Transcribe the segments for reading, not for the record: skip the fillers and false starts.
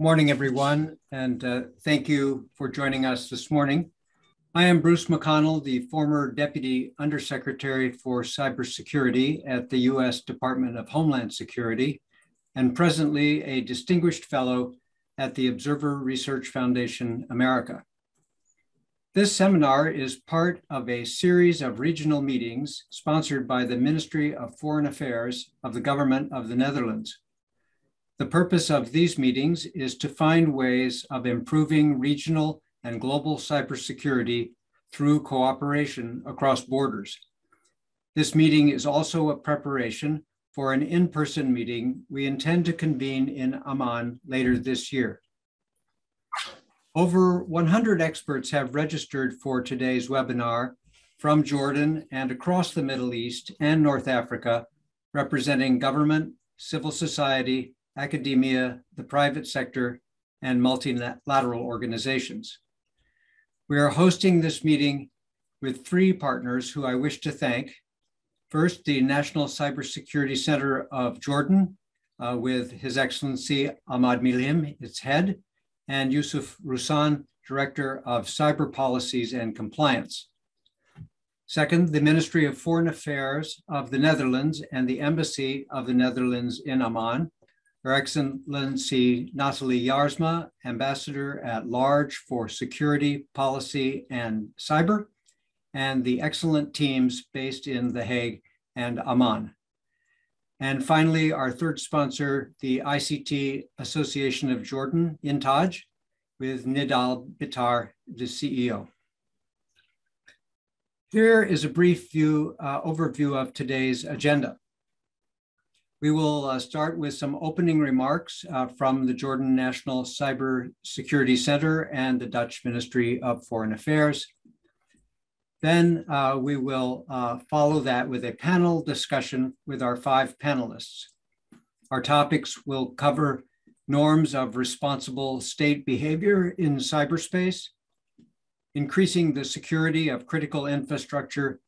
Morning, everyone, and thank you for joining us this morning. I am Bruce McConnell, the former Deputy Undersecretary for Cybersecurity at the U.S. Department of Homeland Security, and presently a Distinguished Fellow at the Observer Research Foundation America. This seminar is part of a series of regional meetings sponsored by the Ministry of Foreign Affairs of the Government of the Netherlands. The purpose of these meetings is to find ways of improving regional and global cybersecurity through cooperation across borders. This meeting is also a preparation for an in-person meeting we intend to convene in Amman later this year. Over 100 experts have registered for today's webinar from Jordan and across the Middle East and North Africa, representing government, civil society, academia, the private sector, and multilateral organizations. We are hosting this meeting with three partners who I wish to thank. First, the National Cybersecurity Center of Jordan, with His Excellency Ahmad Milhim, its head, and Yusuf Russan, Director of Cyber Policies and Compliance. Second, the Ministry of Foreign Affairs of the Netherlands and the Embassy of the Netherlands in Amman, Her Excellency Nathalie Jaarsma, Ambassador at Large for Security, Policy, and Cyber, and the excellent teams based in The Hague and Amman. And finally, our third sponsor, the ICT Association of Jordan, INTAJ, with Nidal Bitar, the CEO. Here is a brief overview of today's agenda. We will start with some opening remarks from the Jordan National Cybersecurity Center and the Dutch Ministry of Foreign Affairs. Then we will follow that with a panel discussion with our five panelists. Our topics will cover norms of responsible state behavior in cyberspace, increasing the security of critical infrastructure,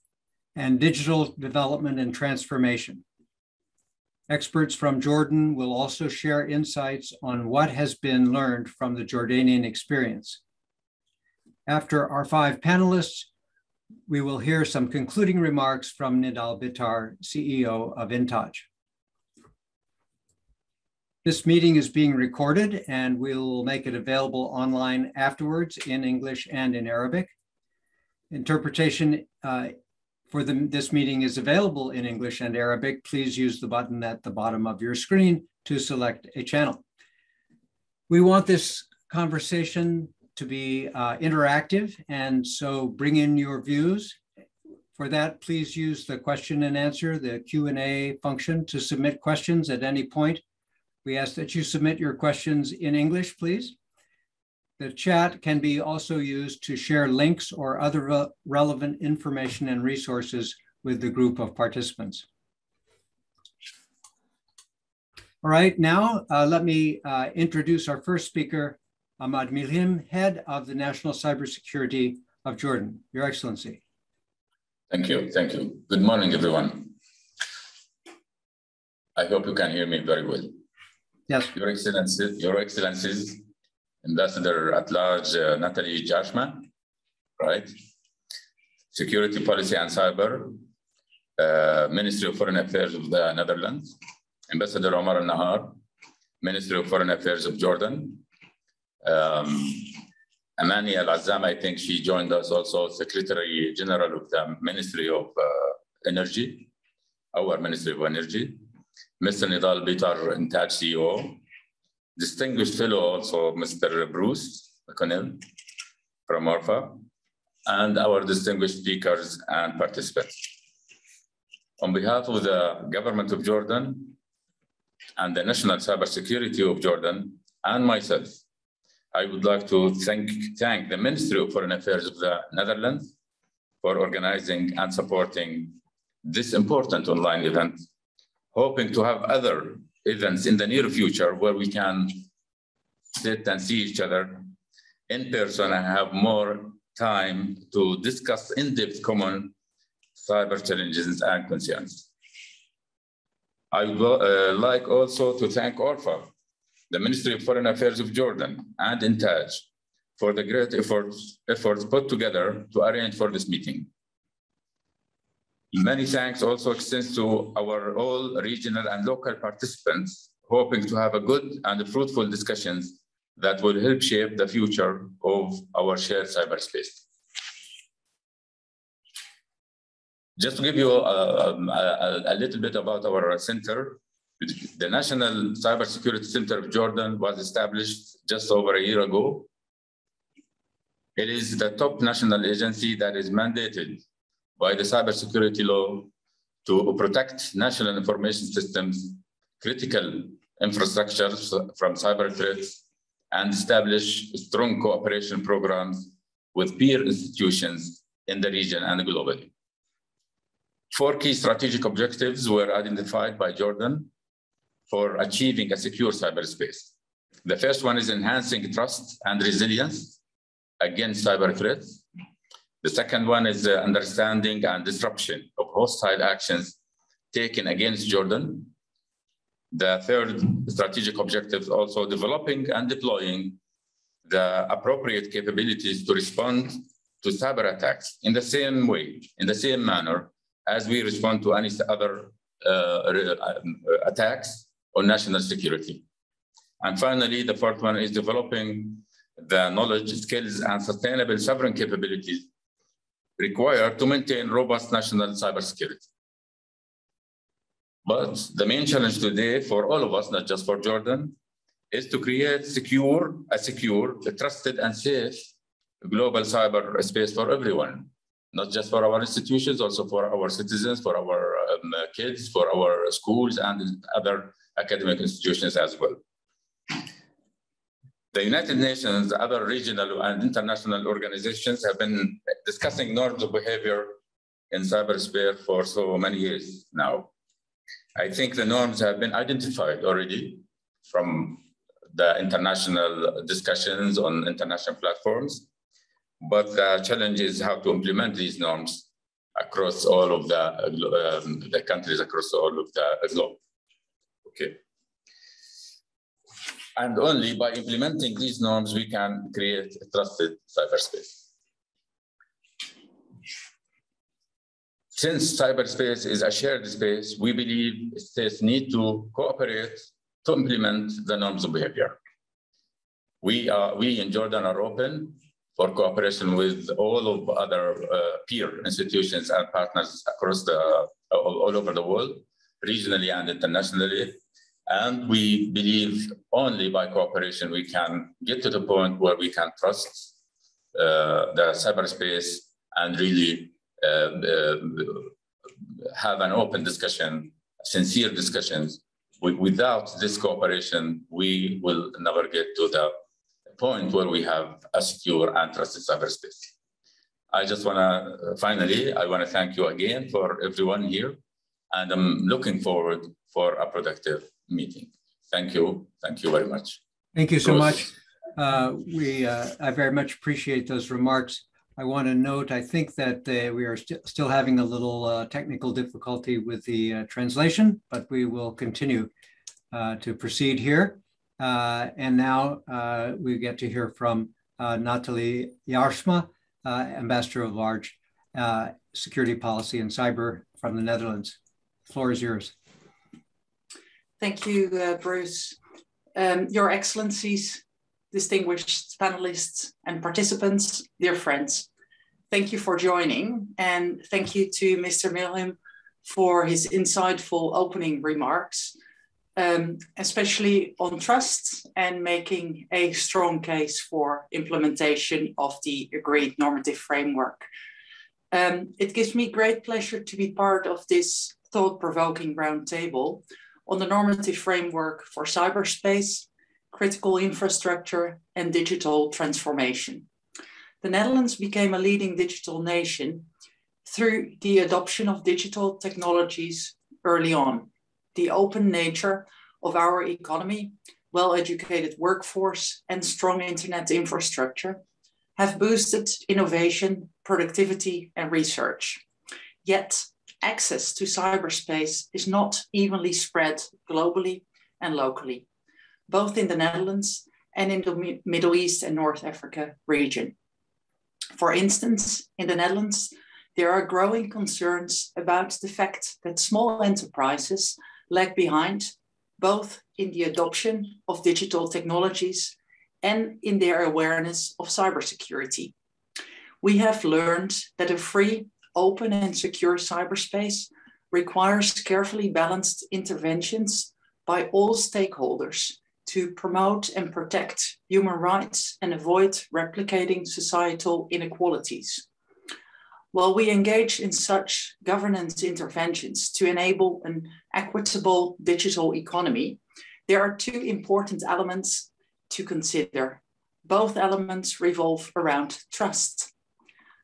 and digital development and transformation. Experts from Jordan will also share insights on what has been learned from the Jordanian experience. After our five panelists, we will hear some concluding remarks from Nidal Bitar, CEO of INTAJ. This meeting is being recorded and we'll make it available online afterwards in English and in Arabic. Interpretation for this meeting is available in English and Arabic. Please use the button at the bottom of your screen to select a channel. We want this conversation to be interactive, and so bring in your views. For that, please use the question and answer, the Q&A function to submit questions at any point. We ask that you submit your questions in English, please. The chat can be also used to share links or other relevant information and resources with the group of participants. All right, now let me introduce our first speaker, Ahmad Milhim, head of the National Cybersecurity of Jordan. Your Excellency. Thank you, thank you. Good morning, everyone. I hope you can hear me very well. Yes. Your Excellencies, Ambassador at Large Nathalie Jaarsma, right? Security Policy and Cyber, Ministry of Foreign Affairs of the Netherlands, Ambassador Omar Al-Nahar, Ministry of Foreign Affairs of Jordan, Amani Al-Azzam, I think she joined us also, Secretary General of the Ministry of Energy, our Ministry of Energy, Mr. Nidal Bitar, INTAJ CEO, Distinguished Fellow also, Mr. Bruce McConnell from ORFA, and our distinguished speakers and participants. On behalf of the Government of Jordan and the National Cybersecurity of Jordan and myself, I would like to thank the Ministry of Foreign Affairs of the Netherlands for organizing and supporting this important online event, hoping to have other events in the near future where we can sit and see each other in person and have more time to discuss in-depth common cyber challenges and concerns. I would like also to thank ORFA, the Ministry of Foreign Affairs of Jordan, and INTAJ for the great efforts put together to arrange for this meeting. Many thanks also extends to our all regional and local participants, hoping to have a good and fruitful discussions that will help shape the future of our shared cyberspace. Just to give you a little bit about our center, the National Cybersecurity Center of Jordan was established just over a year ago. It is the top national agency that is mandated by the cybersecurity law to protect national information systems, critical infrastructures from cyber threats, and establish strong cooperation programs with peer institutions in the region and globally. 4 key strategic objectives were identified by Jordan for achieving a secure cyberspace. The first one is enhancing trust and resilience against cyber threats. The second one is understanding and disruption of hostile actions taken against Jordan. The third strategic objective is also developing and deploying the appropriate capabilities to respond to cyber attacks in the same way, in the same manner as we respond to any other attacks on national security. And finally, the fourth one is developing the knowledge, skills, and sustainable sovereign capabilities required to maintain robust national cybersecurity. But the main challenge today for all of us, not just for Jordan, is to create a secure, trusted, and safe global cyber space for everyone, not just for our institutions, also for our citizens, for our kids, for our schools, and other academic institutions as well. The United Nations, other regional and international organizations have been discussing norms of behavior in cyberspace for so many years now. I think the norms have been identified already from the international discussions on international platforms, but the challenge is how to implement these norms across all of the countries, across all of the globe. Okay. And only by implementing these norms, we can create a trusted cyberspace. Since cyberspace is a shared space, we believe states need to cooperate to implement the norms of behavior. We in Jordan are open for cooperation with all of other peer institutions and partners across all over the world, regionally and internationally. And we believe only by cooperation we can get to the point where we can trust the cyberspace and really have an open discussion, sincere discussions. Without this cooperation, we will never get to the point where we have a secure and trusted cyberspace. I just want to, finally, I want to thank you again for everyone here, and I'm looking forward for a productive meeting. Thank you. Thank you very much. Thank you so much. I very much appreciate those remarks. I want to note, I think that we are still having a little technical difficulty with the translation, but we will continue to proceed here. And now we get to hear from Nathalie Jaarsma, Ambassador of Large Security Policy and Cyber from the Netherlands. The floor is yours. Thank you, Bruce. Your Excellencies, distinguished panelists and participants, dear friends, thank you for joining, and thank you to Mr. Milham for his insightful opening remarks, especially on trust and making a strong case for implementation of the agreed normative framework. It gives me great pleasure to be part of this thought-provoking roundtable on the normative framework for cyberspace, critical infrastructure, and digital transformation. The Netherlands became a leading digital nation through the adoption of digital technologies early on. The open nature of our economy, well-educated workforce, and strong internet infrastructure have boosted innovation, productivity, and research. Yet, access to cyberspace is not evenly spread globally and locally. both in the Netherlands and in the Middle East and North Africa region. For instance, in the Netherlands, there are growing concerns about the fact that small enterprises lag behind, both in the adoption of digital technologies and in their awareness of cybersecurity. We have learned that a free, open and secure cyberspace requires carefully balanced interventions by all stakeholders to promote and protect human rights and avoid replicating societal inequalities. While we engage in such governance interventions to enable an equitable digital economy, there are two important elements to consider. Both elements revolve around trust.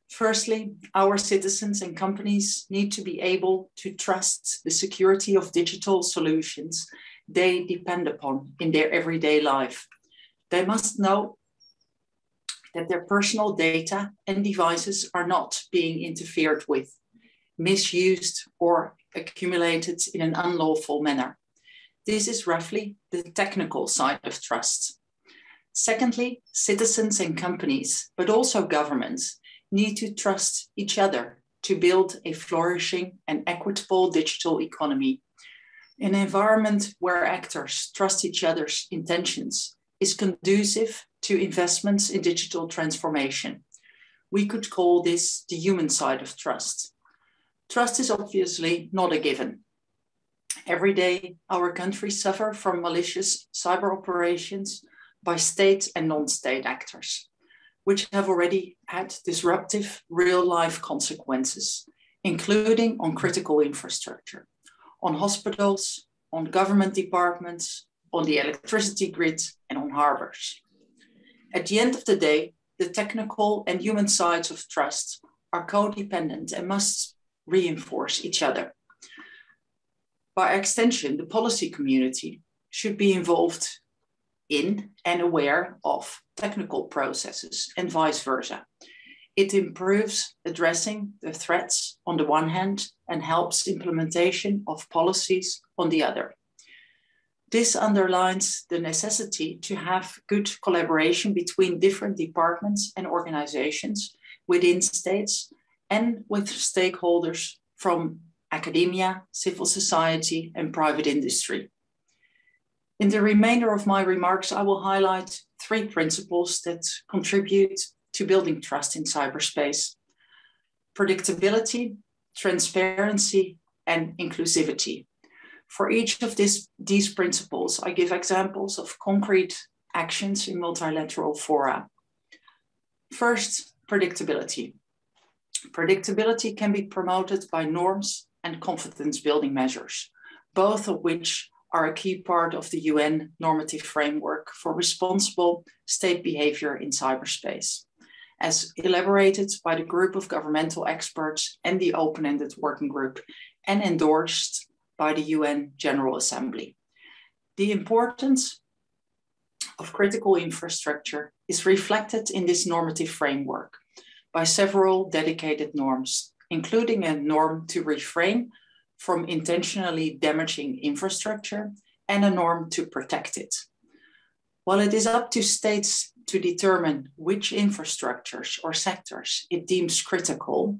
Firstly, our citizens and companies need to be able to trust the security of digital solutions they depend upon in their everyday life. They must know that their personal data and devices are not being interfered with, misused, or accumulated in an unlawful manner. This is roughly the technical side of trust. Secondly, citizens and companies, but also governments, need to trust each other to build a flourishing and equitable digital economy. An environment where actors trust each other's intentions is conducive to investments in digital transformation. We could call this the human side of trust. Trust is obviously not a given. Every day, our countries suffer from malicious cyber operations by state and non-state actors, which have already had disruptive real-life consequences, including on critical infrastructure, on hospitals, on government departments, on the electricity grid, and on harbors. At the end of the day, the technical and human sides of trust are codependent and must reinforce each other. By extension, the policy community should be involved in and aware of technical processes and vice versa. It improves addressing the threats on the one hand and helps implementation of policies on the other. This underlines the necessity to have good collaboration between different departments and organizations within states and with stakeholders from academia, civil society, and private industry. In the remainder of my remarks, I will highlight three principles that contribute to building trust in cyberspace: predictability, transparency, and inclusivity. For each of these principles, I give examples of concrete actions in multilateral fora. First, predictability. Predictability can be promoted by norms and confidence-building measures, both of which are a key part of the UN normative framework for responsible state behavior in cyberspace, as elaborated by the group of governmental experts and the open-ended working group, and endorsed by the UN General Assembly. The importance of critical infrastructure is reflected in this normative framework by several dedicated norms, including a norm to refrain from intentionally damaging infrastructure and a norm to protect it. While it is up to states to determine which infrastructures or sectors it deems critical,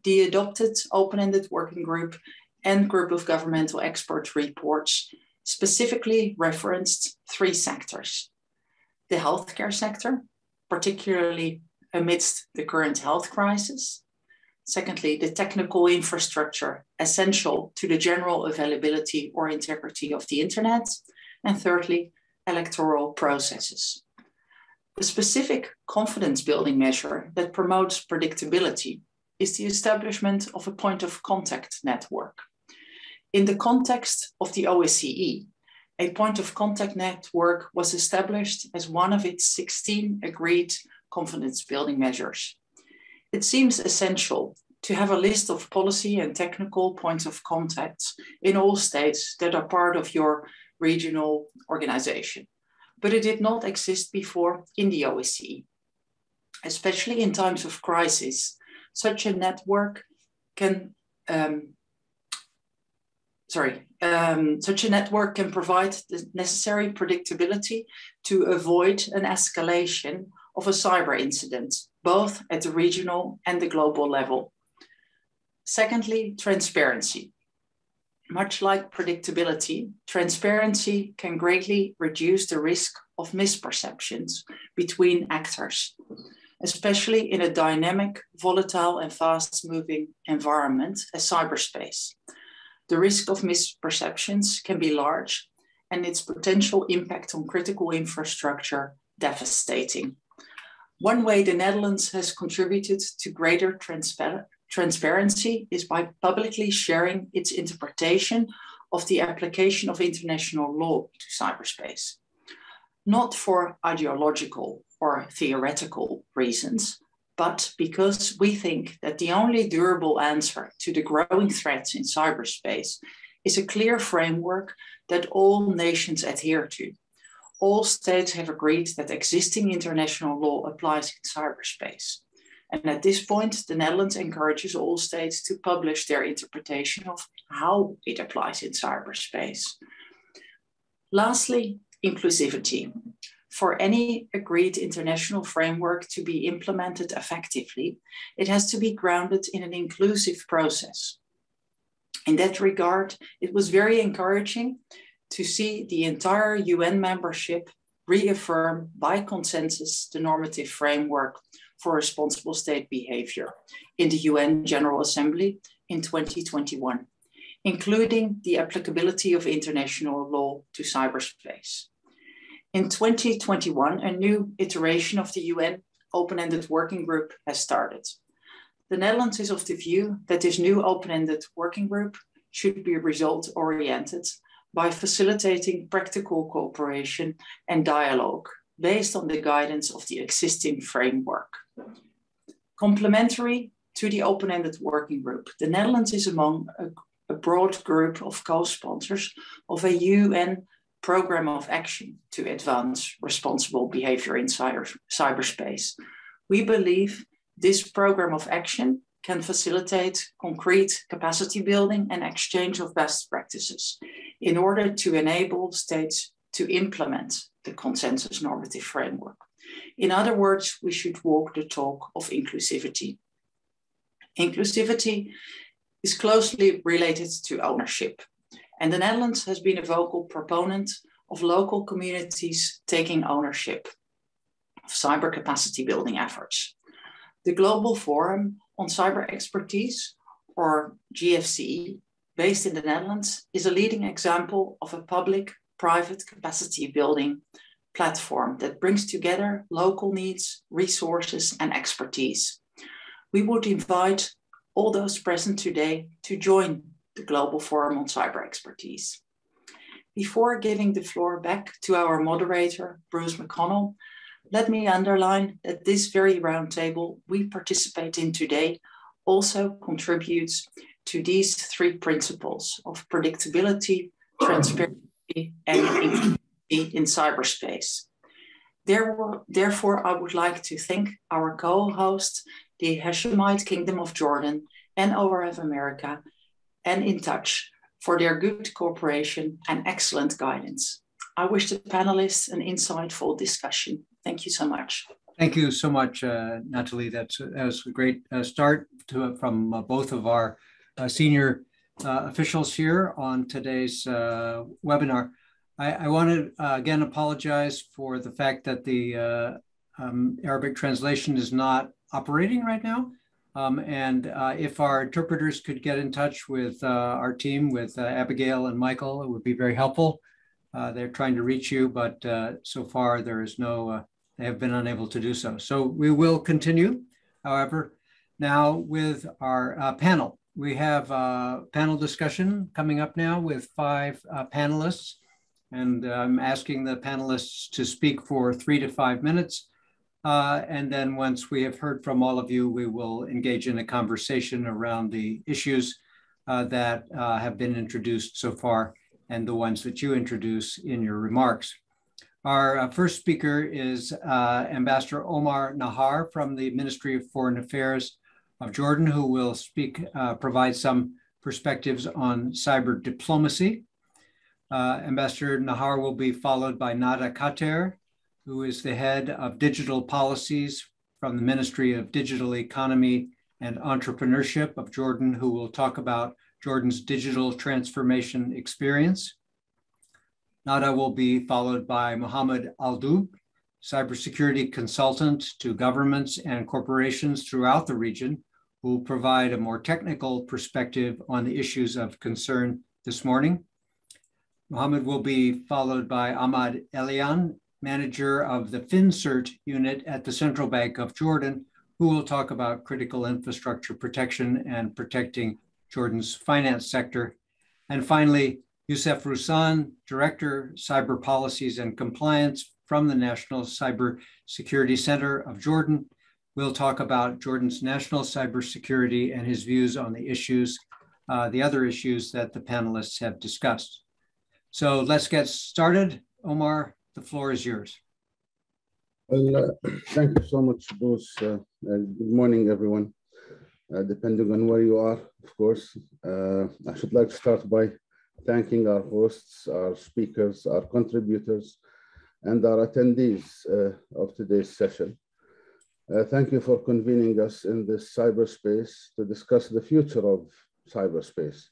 the adopted open-ended working group and group of governmental expert reports specifically referenced three sectors: the healthcare sector, particularly amidst the current health crisis; secondly, the technical infrastructure essential to the general availability or integrity of the internet; and thirdly, electoral processes. A specific confidence-building measure that promotes predictability is the establishment of a point of contact network. In the context of the OSCE, a point of contact network was established as one of its 16 agreed confidence-building measures. It seems essential to have a list of policy and technical points of contact in all states that are part of your regional organization, but it did not exist before in the OSCE. Especially in times of crisis, such a network can such a network can provide the necessary predictability to avoid an escalation of a cyber incident, both at the regional and the global level. Secondly, transparency. Much like predictability, transparency can greatly reduce the risk of misperceptions between actors, especially in a dynamic, volatile, and fast-moving environment as cyberspace. The risk of misperceptions can be large, and its potential impact on critical infrastructure devastating. One way the Netherlands has contributed to greater transparency is by publicly sharing its interpretation of the application of international law to cyberspace. Not for ideological or theoretical reasons, but because we think that the only durable answer to the growing threats in cyberspace is a clear framework that all nations adhere to. All states have agreed that existing international law applies in cyberspace. And at this point, the Netherlands encourages all states to publish their interpretation of how it applies in cyberspace. Lastly, inclusivity. For any agreed international framework to be implemented effectively, it has to be grounded in an inclusive process. In that regard, it was very encouraging to see the entire UN membership reaffirm by consensus the normative framework for responsible state behavior in the UN General Assembly in 2021, including the applicability of international law to cyberspace. In 2021, a new iteration of the UN Open-Ended Working Group has started. The Netherlands is of the view that this new open-ended working group should be result-oriented by facilitating practical cooperation and dialogue based on the guidance of the existing framework. Complementary to the open-ended working group, the Netherlands is among a broad group of co-sponsors of a UN program of action to advance responsible behavior in cyberspace. We believe this program of action can facilitate concrete capacity building and exchange of best practices in order to enable states to implement the consensus normative framework. In other words, we should walk the talk of inclusivity. Inclusivity is closely related to ownership, and the Netherlands has been a vocal proponent of local communities taking ownership of cyber capacity building efforts. The Global Forum on Cyber Expertise, or GFCE, based in the Netherlands, is a leading example of a public-private capacity building platform that brings together local needs, resources, and expertise. We would invite all those present today to join the Global Forum on Cyber Expertise. Before giving the floor back to our moderator, Bruce McConnell, let me underline that this very roundtable we participate in today also contributes to these three principles of predictability, transparency, and inclusivity in cyberspace. Therefore, I would like to thank our co-host, the Hashemite Kingdom of Jordan and ORF America, and In Touch for their good cooperation and excellent guidance. I wish the panelists an insightful discussion. Thank you so much. Thank you so much, Nathalie. That was a great start from both of our senior officials here on today's webinar. I want to again apologize for the fact that the Arabic translation is not operating right now. If our interpreters could get in touch with our team, with Abigail and Michael, it would be very helpful. They're trying to reach you, but so far there is no, they have been unable to do so. So we will continue, however, now with our panel. We have a panel discussion coming up now with 5 panelists, and I'm asking the panelists to speak for 3 to 5 minutes. And then once we have heard from all of you, we will engage in a conversation around the issues that have been introduced so far and the ones that you introduce in your remarks. Our first speaker is Ambassador Omar Nahar from the Ministry of Foreign Affairs of Jordan, who will provide some perspectives on cyber diplomacy. Ambassador Nahar will be followed by Nada Khater, who is the head of digital policies from the Ministry of Digital Economy and Entrepreneurship of Jordan, who will talk about Jordan's digital transformation experience. Nada will be followed by Mohammed Al-Dub, cybersecurity consultant to governments and corporations throughout the region, who will provide a more technical perspective on the issues of concern this morning. Mohammed will be followed by Ahmad Elian, manager of the FinCert unit at the Central Bank of Jordan, who will talk about critical infrastructure protection and protecting Jordan's finance sector. And finally, Youssef Roussan, Director, Cyber Policies and Compliance from the National Cyber Security Center of Jordan, will talk about Jordan's national cybersecurity and his views on the issues, the other issues that the panelists have discussed. So let's get started. Omar, the floor is yours. Well, thank you so much, Bruce. Good morning, everyone. Depending on where you are, of course. I should like to start by thanking our hosts, our speakers, our contributors, and our attendees of today's session. Thank you for convening us in this cyberspace to discuss the future of cyberspace,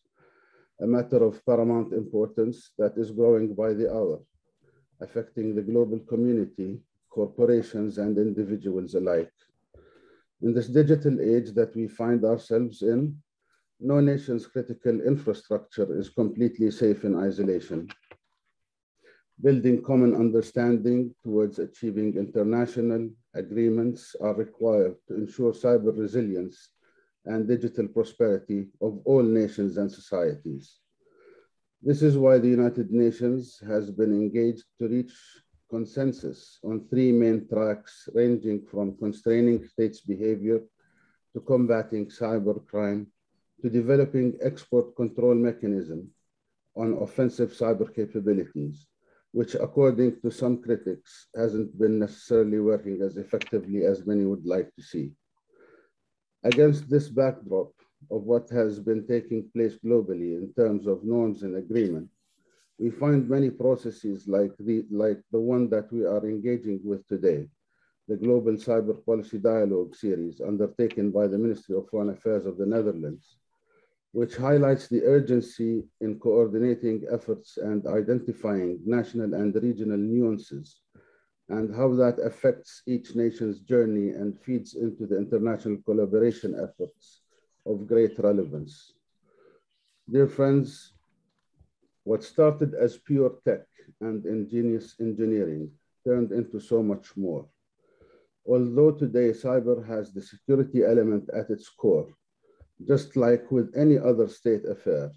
a matter of paramount importance that is growing by the hour, affecting the global community, corporations, and individuals alike. In this digital age that we find ourselves in, no nation's critical infrastructure is completely safe in isolation. Building common understanding towards achieving international agreements are required to ensure cyber resilience and digital prosperity of all nations and societies. This is why the United Nations has been engaged to reach consensus on three main tracks, ranging from constraining states' behavior to combating cybercrime to developing export control mechanism on offensive cyber capabilities, which according to some critics hasn't been necessarily working as effectively as many would like to see. Against this backdrop of what has been taking place globally in terms of norms and agreement, we find many processes like the one that we are engaging with today, the Global Cyber Policy Dialogue series undertaken by the Ministry of Foreign Affairs of the Netherlands, which highlights the urgency in coordinating efforts and identifying national and regional nuances and how that affects each nation's journey and feeds into the international collaboration efforts of great relevance. Dear friends, what started as pure tech and ingenious engineering turned into so much more. Although today cyber has the security element at its core, just like with any other state affair,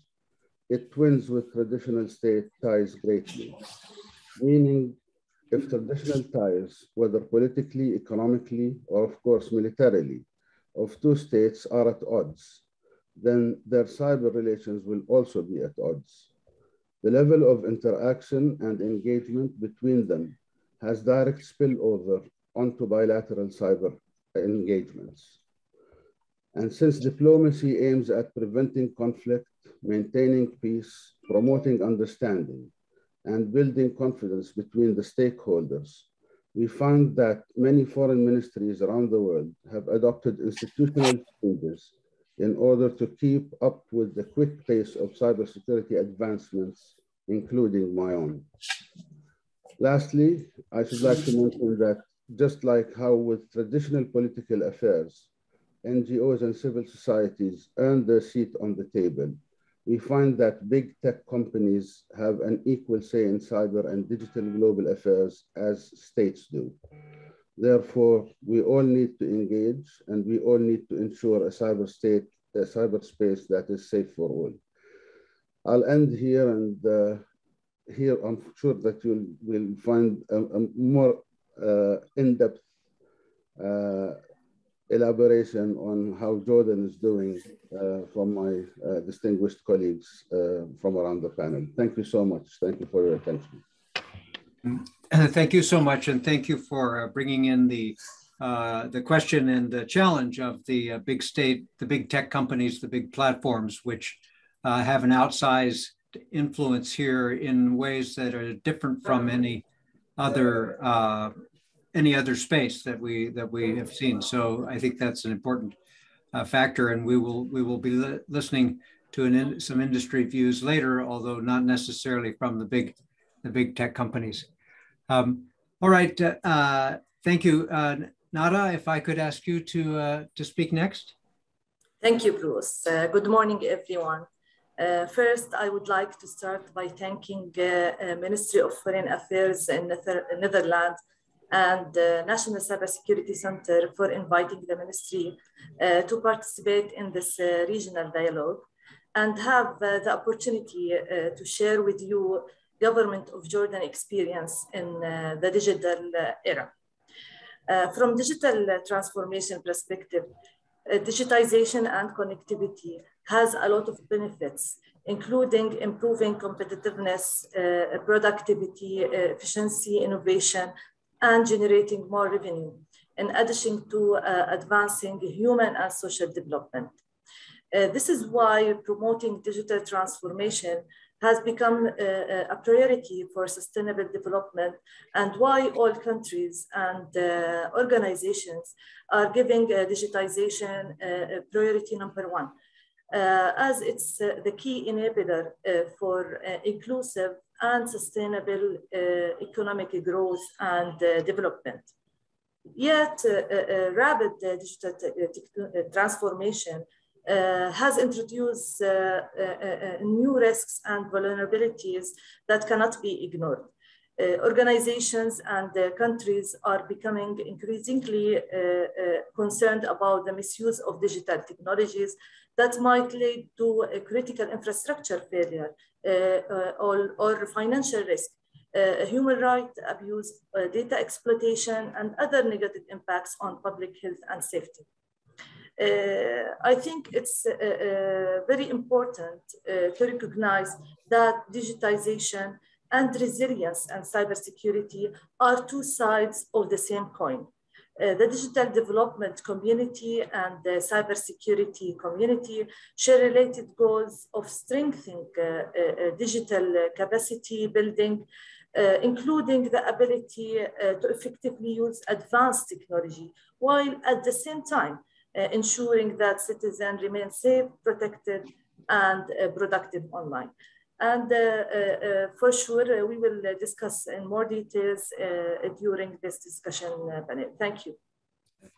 it twins with traditional state ties greatly, meaning if traditional ties, whether politically, economically, or of course militarily, of two states are at odds, then their cyber relations will also be at odds. The level of interaction and engagement between them has direct spillover onto bilateral cyber engagements. And since diplomacy aims at preventing conflict, maintaining peace, promoting understanding, and building confidence between the stakeholders, we find that many foreign ministries around the world have adopted institutional changes in order to keep up with the quick pace of cybersecurity advancements, including my own. Lastly, I should like to mention that just like how with traditional political affairs, NGOs and civil societies earn their seat on the table, we find that big tech companies have an equal say in cyber and digital global affairs as states do. Therefore, we all need to engage and we all need to ensure a cyberspace that is safe for all. I'll end here, and here I'm sure that you will find a more in-depth elaboration on how Jordan is doing from my distinguished colleagues from around the panel. Thank you so much. Thank you for your attention. Thank you so much, and thank you for bringing in the question and the challenge of the big state, the big tech companies, the big platforms, which have an outsized influence here in ways that are different from any other space that we have seen. So I think that's an important factor, and we will be listening to some industry views later, although not necessarily from the big tech companies. All right, thank you, Nada. If I could ask you to speak next. Thank you, Bruce. Good morning, everyone. First, I would like to start by thanking Ministry of Foreign Affairs in Netherlands and National Cybersecurity Center for inviting the ministry to participate in this regional dialogue and have the opportunity to share with you Government of Jordan experience in the digital era. From digital transformation perspective, digitization and connectivity has a lot of benefits, including improving competitiveness, productivity, efficiency, innovation, and generating more revenue, in addition to advancing human and social development. This is why promoting digital transformation has become a priority for sustainable development, and why all countries and organizations are giving digitization priority number one, as it's the key enabler for inclusive and sustainable economic growth and development. Yet, rapid digital transformation has introduced new risks and vulnerabilities that cannot be ignored. Organizations and countries are becoming increasingly concerned about the misuse of digital technologies that might lead to a critical infrastructure failure or financial risk, human rights abuse, data exploitation, and other negative impacts on public health and safety. I think it's very important to recognize that digitization and resilience and cybersecurity are two sides of the same coin. The digital development community and the cybersecurity community share related goals of strengthening digital capacity building, including the ability to effectively use advanced technology, while at the same time ensuring that citizens remain safe, protected, and productive online. And for sure, we will discuss in more details during this discussion panel. Thank you.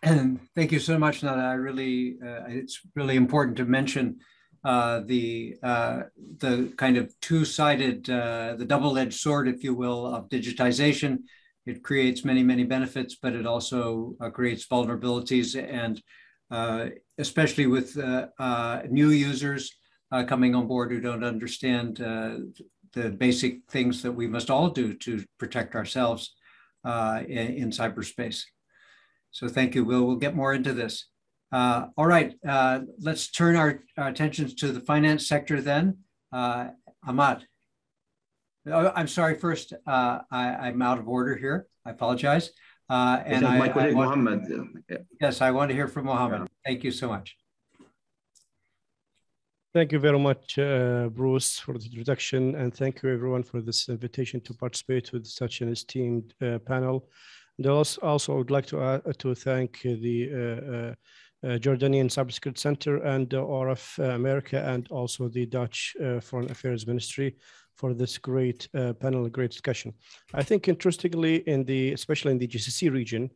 And thank you so much, Nada. I really, it's really important to mention the kind of two-sided, the double-edged sword, if you will, of digitization. It creates many, many benefits, but it also creates vulnerabilities, and especially with new users coming on board who don't understand the basic things that we must all do to protect ourselves in cyberspace. So thank you. We'll get more into this. All right, let's turn our attentions to the finance sector then. Ahmad. I'm sorry, first, I'm out of order here. I apologize. And my colleague Mohammed. Yes, I want to hear from Mohammed. Thank you so much. Thank you very much, Bruce, for the introduction, and thank you everyone for this invitation to participate with such an esteemed panel. And also, I would like to thank the Jordanian Cybersecurity Center and ORF America, and also the Dutch Foreign Affairs Ministry for this great panel, great discussion. I think interestingly, especially in the GCC region,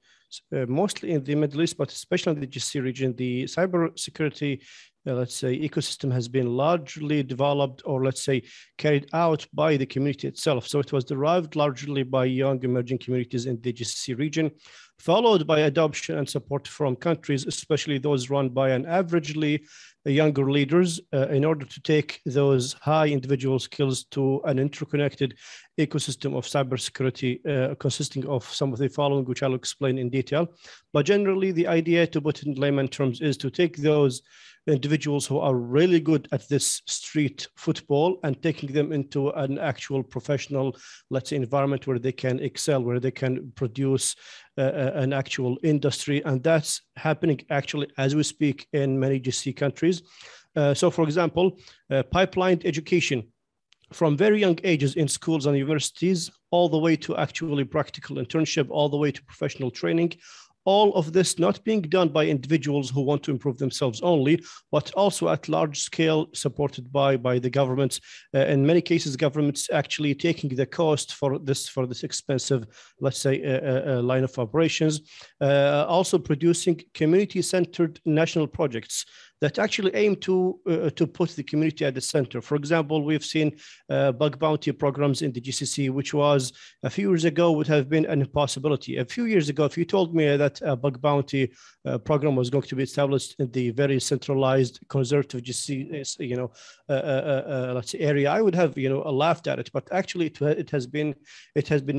mostly in the Middle East, but especially in the GCC region, the cybersecurity, let's say, ecosystem has been largely developed, or let's say carried out by the community itself. So it was derived largely by young emerging communities in the GCC region, followed by adoption and support from countries, especially those run by an averagely younger leaders, in order to take those high individual skills to an interconnected ecosystem of cybersecurity consisting of some of the following, which I'll explain in detail. But generally, the idea, to put it in layman terms, is to take those individuals who are really good at this street football and taking them into an actual professional, let's say, environment where they can excel, where they can produce an actual industry. And that's happening actually as we speak in many GCC countries. So for example, pipelined education from very young ages in schools and universities, all the way to actually practical internship, all the way to professional training. All of this not being done by individuals who want to improve themselves only, but also at large scale, supported by the governments. In many cases, governments actually taking the cost for this expensive, let's say, line of operations. Also producing community-centered national projects that actually aim to put the community at the center. For example, we've seen bug bounty programs in the GCC, which was a few years ago would have been an impossibility. A few years ago, if you told me that a bug bounty program was going to be established in the very centralized conservative GCC, let's say area, I would have laughed at it. But actually, it has been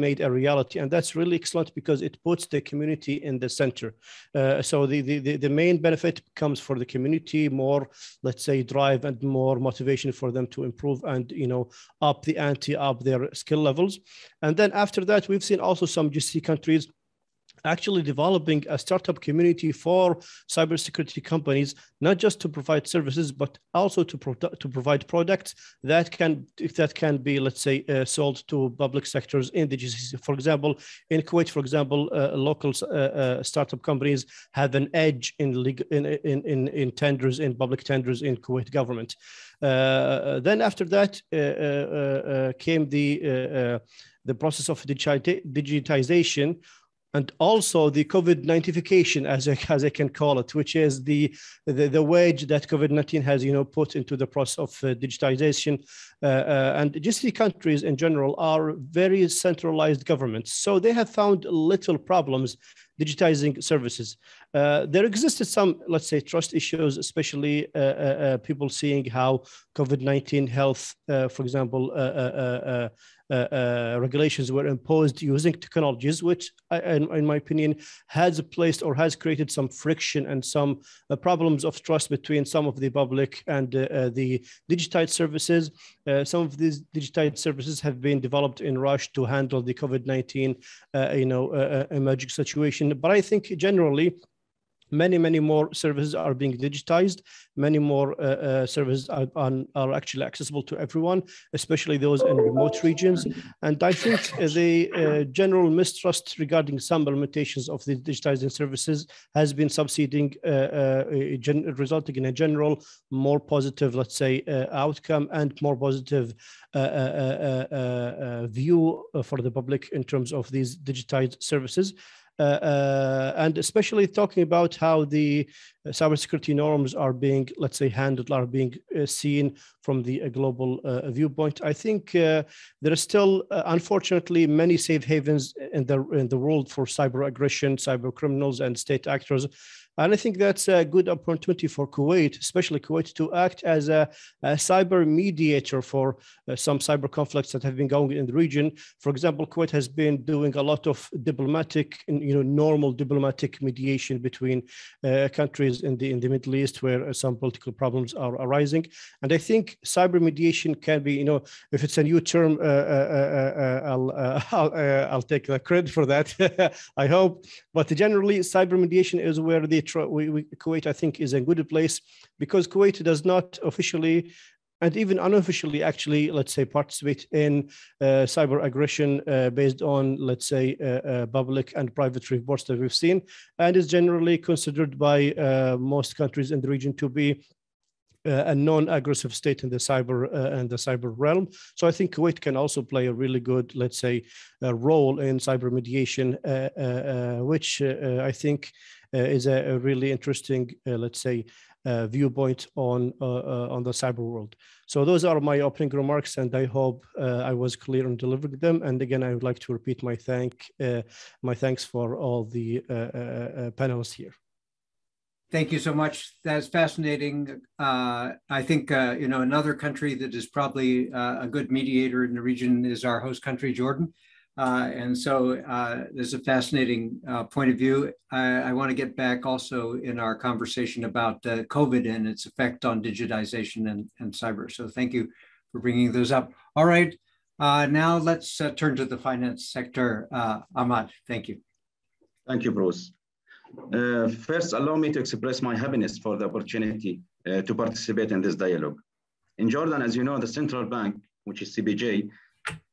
made a reality, and that's really excellent because it puts the community in the center. So the main benefit comes for the community. More, let's say, drive and more motivation for them to improve and up the ante, up their skill levels. And then after that, we've seen also some GCC countries actually developing a startup community for cybersecurity companies, not just to provide services, but also to provide products that can be, let's say, sold to public sectors in the GCC. For example, in Kuwait, local startup companies have an edge in tenders, in public tenders in Kuwait government. Then after that came the process of digitization, and also the COVID-19ification, as I can call it, which is the wedge that COVID-19 has put into the process of digitization. And GCC countries in general are very centralized governments, so they have found little problems digitizing services. There existed some, let's say, trust issues, especially people seeing how COVID-19 health, for example, regulations were imposed using technologies, which in my opinion has placed or has created some friction and some problems of trust between some of the public and the digitized services. Some of these digitized services have been developed in rush to handle the COVID-19 emerging situation. But I think generally, many more services are being digitized. Many more services are actually accessible to everyone, especially those in remote regions. And I think the general mistrust regarding some limitations of the digitizing services has been subsiding, resulting in a general more positive, let's say, outcome and more positive view for the public in terms of these digitized services. And especially talking about how the cybersecurity norms are being, let's say, handled, are being seen from the global viewpoint. I think there are still, unfortunately, many safe havens in the world for cyber aggression, cyber criminals, and state actors. And I think that's a good opportunity for Kuwait, especially Kuwait, to act as a cyber mediator for some cyber conflicts that have been going in the region. For example, Kuwait has been doing a lot of diplomatic, normal diplomatic mediation between countries in the Middle East where some political problems are arising. And I think cyber mediation can be, if it's a new term, I'll take the credit for that. I hope. But generally, cyber mediation is where Kuwait, I think, is a good place, because Kuwait does not officially and even unofficially actually, let's say, participate in cyber aggression based on, let's say, public and private reports that we've seen, and is generally considered by most countries in the region to be a non-aggressive state in the cyber realm. So I think Kuwait can also play a really good, let's say, role in cyber mediation, which I think is a really interesting, let's say, viewpoint on the cyber world. So those are my opening remarks, and I hope I was clear in delivering them. And again, I would like to repeat my thanks for all the panelists here. Thank you so much. That's fascinating. I think, another country that is probably a good mediator in the region is our host country, Jordan. And so there's a fascinating point of view. I want to get back also in our conversation about COVID and its effect on digitization and cyber. So thank you for bringing those up. All right, now let's turn to the finance sector. Ahmad, thank you. Thank you, Bruce. First, allow me to express my happiness for the opportunity to participate in this dialogue. In Jordan, as you know, the central bank, which is CBJ,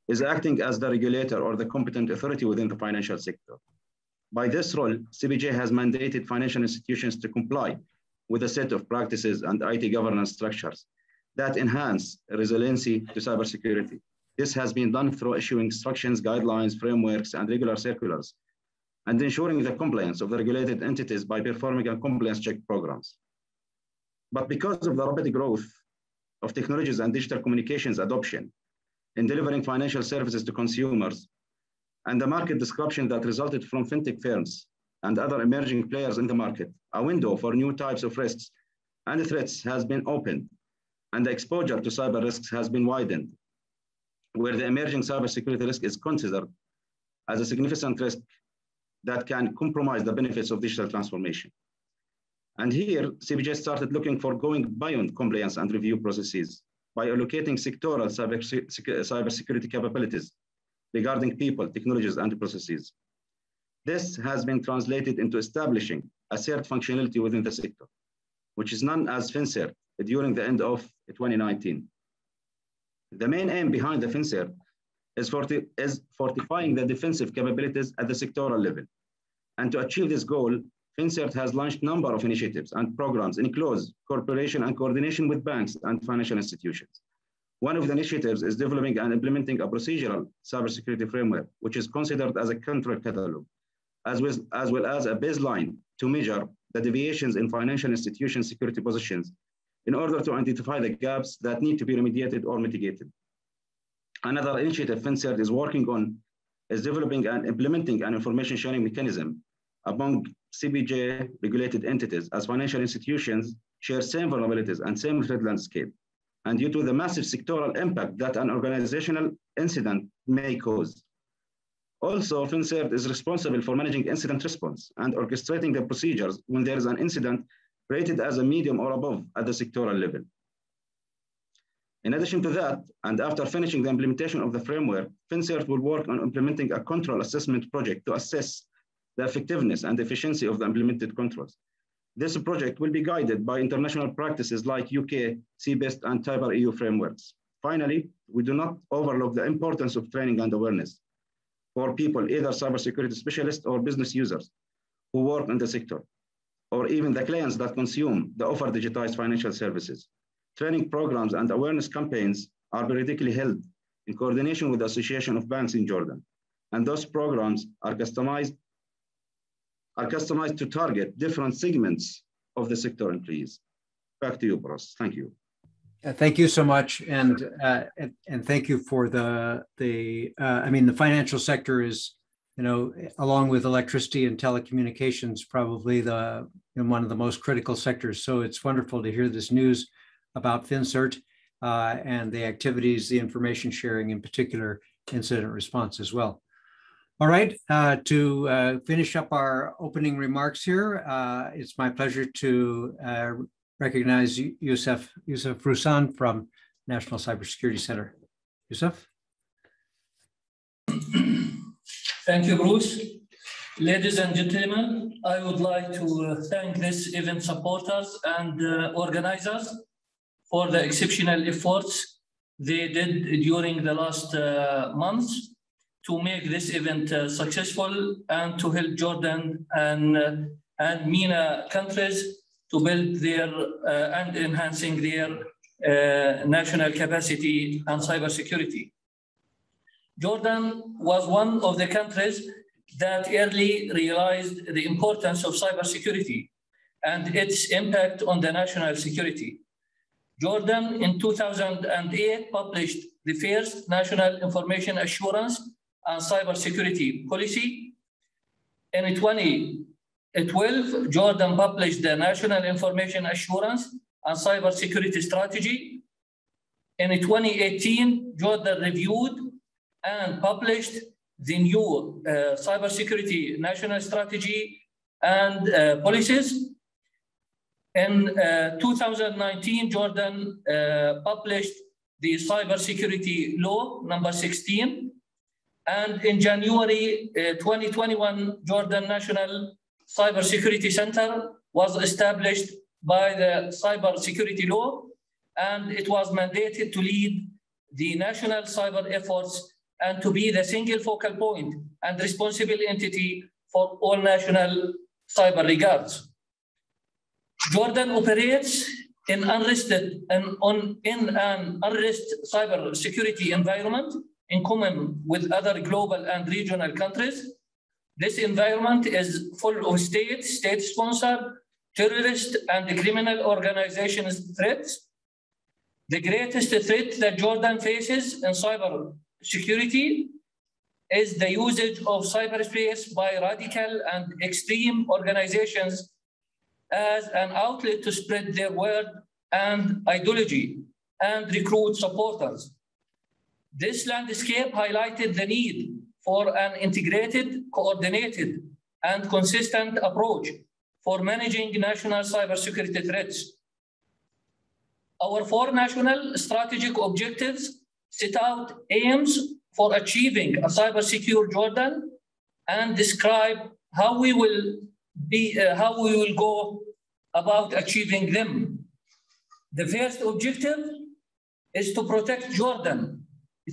is acting as the regulator or the competent authority within the financial sector. By this role, CBJ has mandated financial institutions to comply with a set of practices and IT governance structures that enhance resiliency to cybersecurity. This has been done through issuing instructions, guidelines, frameworks, and regular circulars, and ensuring the compliance of the regulated entities by performing a compliance check programs. But because of the rapid growth of technologies and digital communications adoption in delivering financial services to consumers, and the market disruption that resulted from fintech firms and other emerging players in the market, a window for new types of risks and threats has been opened, and the exposure to cyber risks has been widened, where the emerging cybersecurity risk is considered as a significant risk that can compromise the benefits of digital transformation. And here, CBJ started looking for going beyond compliance and review processes by allocating sectoral cybersecurity capabilities regarding people, technologies, and processes. This has been translated into establishing a CERT functionality within the sector, which is known as FinCERT during the end of 2019. The main aim behind the FinCERT is fortifying the defensive capabilities at the sectoral level. And to achieve this goal, FinCERT has launched a number of initiatives and programs in close cooperation and coordination with banks and financial institutions. One of the initiatives is developing and implementing a procedural cybersecurity framework, which is considered as a control catalog, as well as a baseline to measure the deviations in financial institution security positions in order to identify the gaps that need to be remediated or mitigated. Another initiative FinCERT is working on is developing and implementing an information sharing mechanism among CBJ regulated entities, as financial institutions share same vulnerabilities and same threat landscape. And due to the massive sectoral impact that an organizational incident may cause. Also, FinCERT is responsible for managing incident response and orchestrating the procedures when there is an incident rated as a medium or above at the sectoral level. In addition to that, and after finishing the implementation of the framework, FinCERT will work on implementing a control assessment project to assess the effectiveness and efficiency of the implemented controls. This project will be guided by international practices like UK, CBEST, and Cyber EU frameworks. Finally, we do not overlook the importance of training and awareness for people, either cybersecurity specialists or business users who work in the sector, or even the clients that consume the offer digitized financial services. Training programs and awareness campaigns are periodically held in coordination with the Association of Banks in Jordan. And those programs are customized to target different segments of the sector employees. Back to you, Bros. Thank you. Thank you so much, and thank you for the financial sector is, along with electricity and telecommunications, probably one of the most critical sectors. So it's wonderful to hear this news about FinCERT and the activities, the information sharing, in particular, incident response as well. All right, to finish up our opening remarks here, it's my pleasure to recognize Youssef Roussan from National Cybersecurity Center. Youssef? Thank you, Bruce. Ladies and gentlemen, I would like to thank this event supporters and organizers for the exceptional efforts they did during the last months to make this event successful and to help Jordan and MENA countries to build their and enhancing their national capacity and cybersecurity. Jordan was one of the countries that early realized the importance of cybersecurity and its impact on the national security. Jordan in 2008 published the first National Information Assurance and Cybersecurity Policy. In 2012, Jordan published the National Information Assurance and Cybersecurity Strategy. In 2018, Jordan reviewed and published the new Cybersecurity National Strategy and policies. In 2019, Jordan published the Cybersecurity Law number 16. And in January 2021, Jordan National Cybersecurity Center was established by the cybersecurity law, and it was mandated to lead the national cyber efforts and to be the single focal point and responsible entity for all national cyber regards. Jordan operates in an unrest cyber security environment in common with other global and regional countries. This environment is full of state-sponsored, terrorist and criminal organizations threats. The greatest threat that Jordan faces in cyber security is the usage of cyberspace by radical and extreme organizations as an outlet to spread their word and ideology and recruit supporters. This landscape highlighted the need for an integrated, coordinated, and consistent approach for managing national cybersecurity threats. Our 4 national strategic objectives set out aims for achieving a cyber-secure Jordan and describe how we will go about achieving them. The first objective is to protect Jordan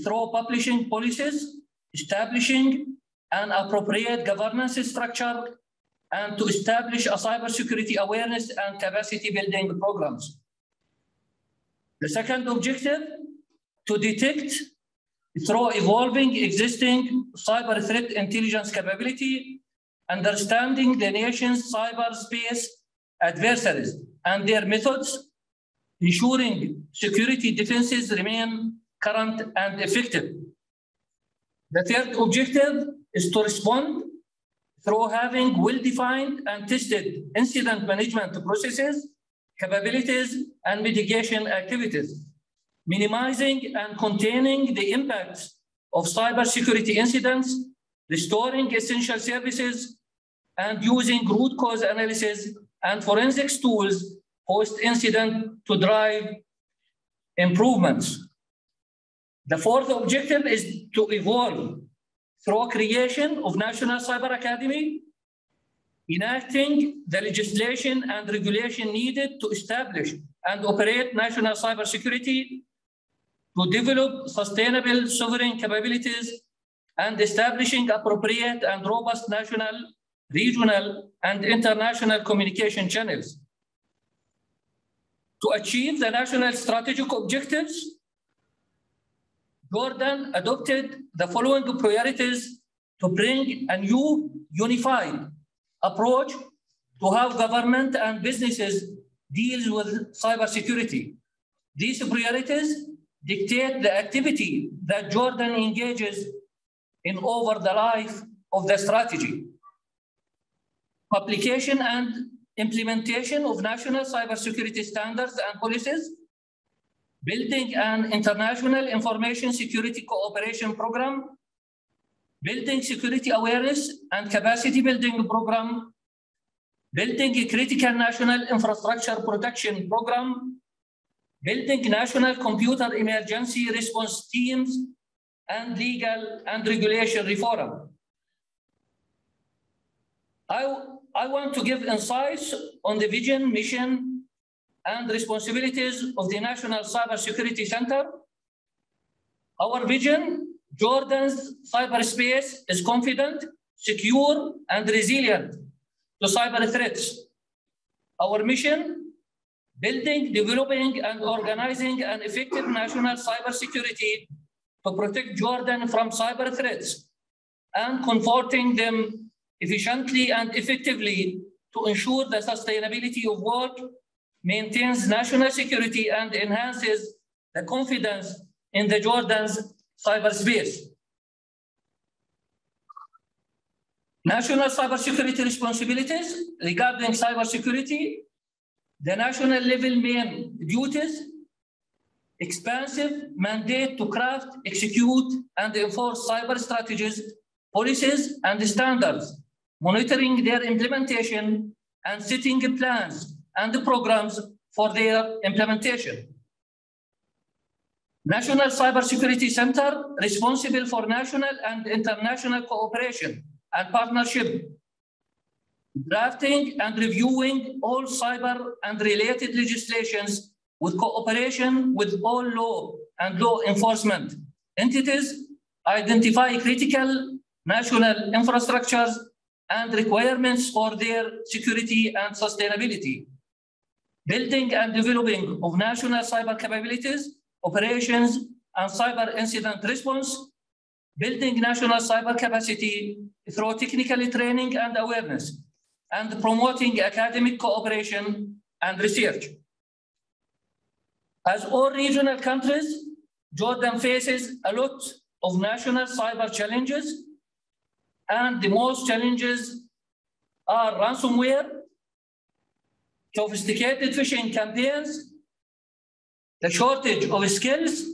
through publishing policies, establishing an appropriate governance structure, and to establish a cybersecurity awareness and capacity building programs. The second objective, to detect through evolving existing cyber threat intelligence capability, understanding the nation's cyberspace adversaries and their methods, ensuring security defenses remain current and effective. The third objective is to respond through having well-defined and tested incident management processes, capabilities, and mitigation activities, minimizing and containing the impacts of cybersecurity incidents, restoring essential services, and using root cause analysis and forensics tools post-incident to drive improvements. The fourth objective is to evolve through creation of National Cyber Academy, enacting the legislation and regulation needed to establish and operate national cybersecurity, to develop sustainable sovereign capabilities, and establishing appropriate and robust national, regional, and international communication channels. To achieve the national strategic objectives, Jordan adopted the following priorities to bring a new unified approach to how government and businesses deal with cybersecurity. These priorities dictate the activity that Jordan engages in over the life of the strategy. Publication and implementation of national cybersecurity standards and policies, building an international information security cooperation program, building security awareness and capacity building program, building a critical national infrastructure protection program, building national computer emergency response teams, and legal and regulation reform. I want to give insights on the vision, mission, and responsibilities of the National Cybersecurity Center. Our vision, Jordan's cyberspace is confident, secure, and resilient to cyber threats. Our mission, building, developing, and organizing an effective national cybersecurity to protect Jordan from cyber threats and comforting them efficiently and effectively to ensure the sustainability of work, maintains national security, and enhances the confidence in the Jordan's cyberspace. National cybersecurity responsibilities regarding cybersecurity, the national level main duties, expansive mandate to craft, execute, and enforce cyber strategies, policies, and standards, monitoring their implementation, and setting plans and programs for their implementation. National Cybersecurity Center, responsible for national and international cooperation and partnership, drafting and reviewing all cyber and related legislations with cooperation with all law and law enforcement entities, identify critical national infrastructures and requirements for their security and sustainability. Building and developing of national cyber capabilities, operations, and cyber incident response, building national cyber capacity through technical training and awareness, and promoting academic cooperation and research. As all regional countries, Jordan faces a lot of national cyber challenges, and the most challenges are ransomware, sophisticated phishing campaigns, the shortage of skills,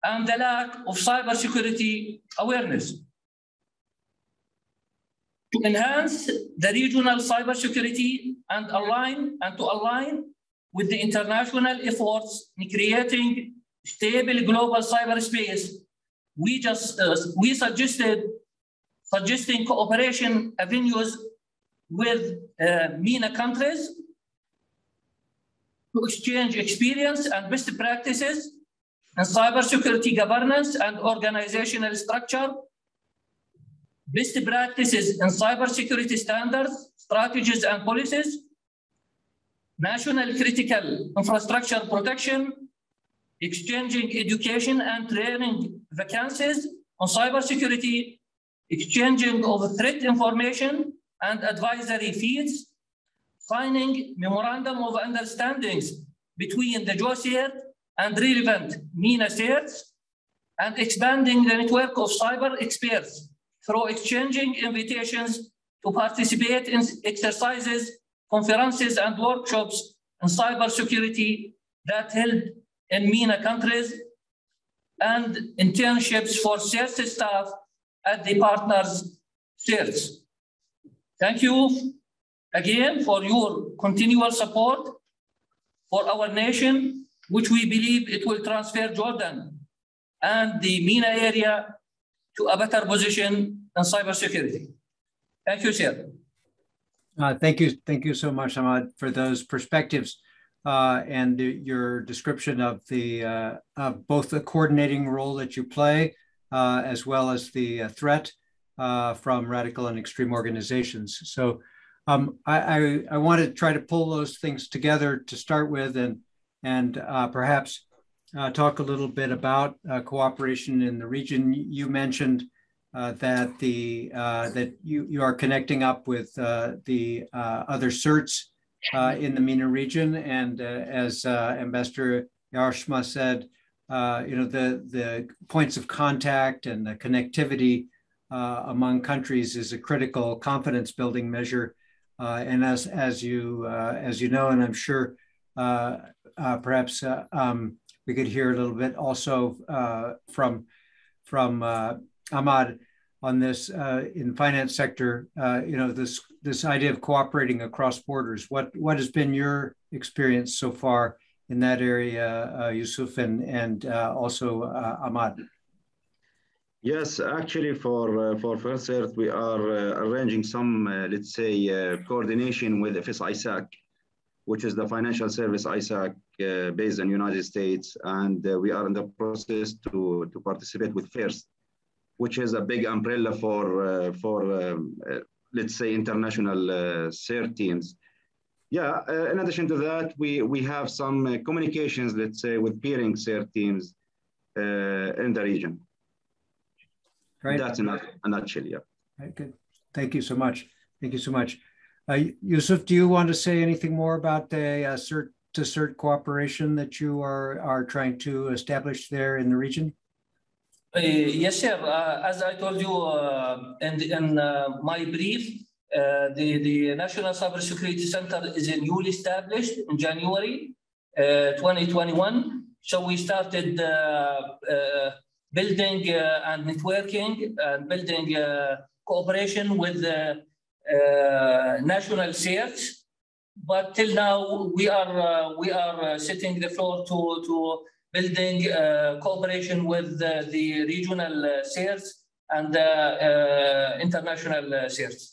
and the lack of cybersecurity awareness. To enhance the regional cybersecurity and to align with the international efforts in creating stable global cyberspace, we suggesting cooperation avenues with MENA countries to exchange experience and best practices in cybersecurity governance and organizational structure, best practices in cybersecurity standards, strategies and policies, national critical infrastructure protection, exchanging education and training vacancies on cybersecurity, exchanging of threat information and advisory feeds, signing memorandum of understandings between the JOCERT and relevant MENA states, and expanding the network of cyber experts through exchanging invitations to participate in exercises, conferences, and workshops in cybersecurity that held in MENA countries, and internships for sales staff at the partners' states. Thank you again for your continual support for our nation, which we believe it will transfer Jordan and the MENA area to a better position in cybersecurity. Thank you, sir. Thank you so much, Ahmad, for those perspectives and your description of the both the coordinating role that you play, as well as the threat from radical and extreme organizations. So I want to try to pull those things together to start with, and perhaps talk a little bit about cooperation in the region. You mentioned that you are connecting up with the other CERTs in the MENA region, and as Ambassador Yarshma said, the points of contact and the connectivity among countries is a critical confidence building measure. And as you know, and I'm sure perhaps we could hear a little bit also from Ahmad on this in the finance sector. This idea of cooperating across borders. What has been your experience so far in that area, Yusuf, and also Ahmad? Yes, actually, for FirstCert, we are arranging some, let's say, coordination with FS ISAC, which is the financial service ISAC based in the United States, and we are in the process to participate with FIRST, which is a big umbrella for let's say, international CERT teams. Yeah, in addition to that, we have some communications, let's say, with peering CERT teams in the region. Right. That's in a nutshell, yeah. Right, good. Thank you so much. Thank you so much. Yusuf, do you want to say anything more about the CERT-to-CERT cooperation that you are trying to establish there in the region? Yes, sir. As I told you in my brief, the National Cybersecurity Center is newly established in January 2021. So we started building and networking and building cooperation with national CERTs. But till now, we are setting the floor to building cooperation with the regional CERTs and international CERTs.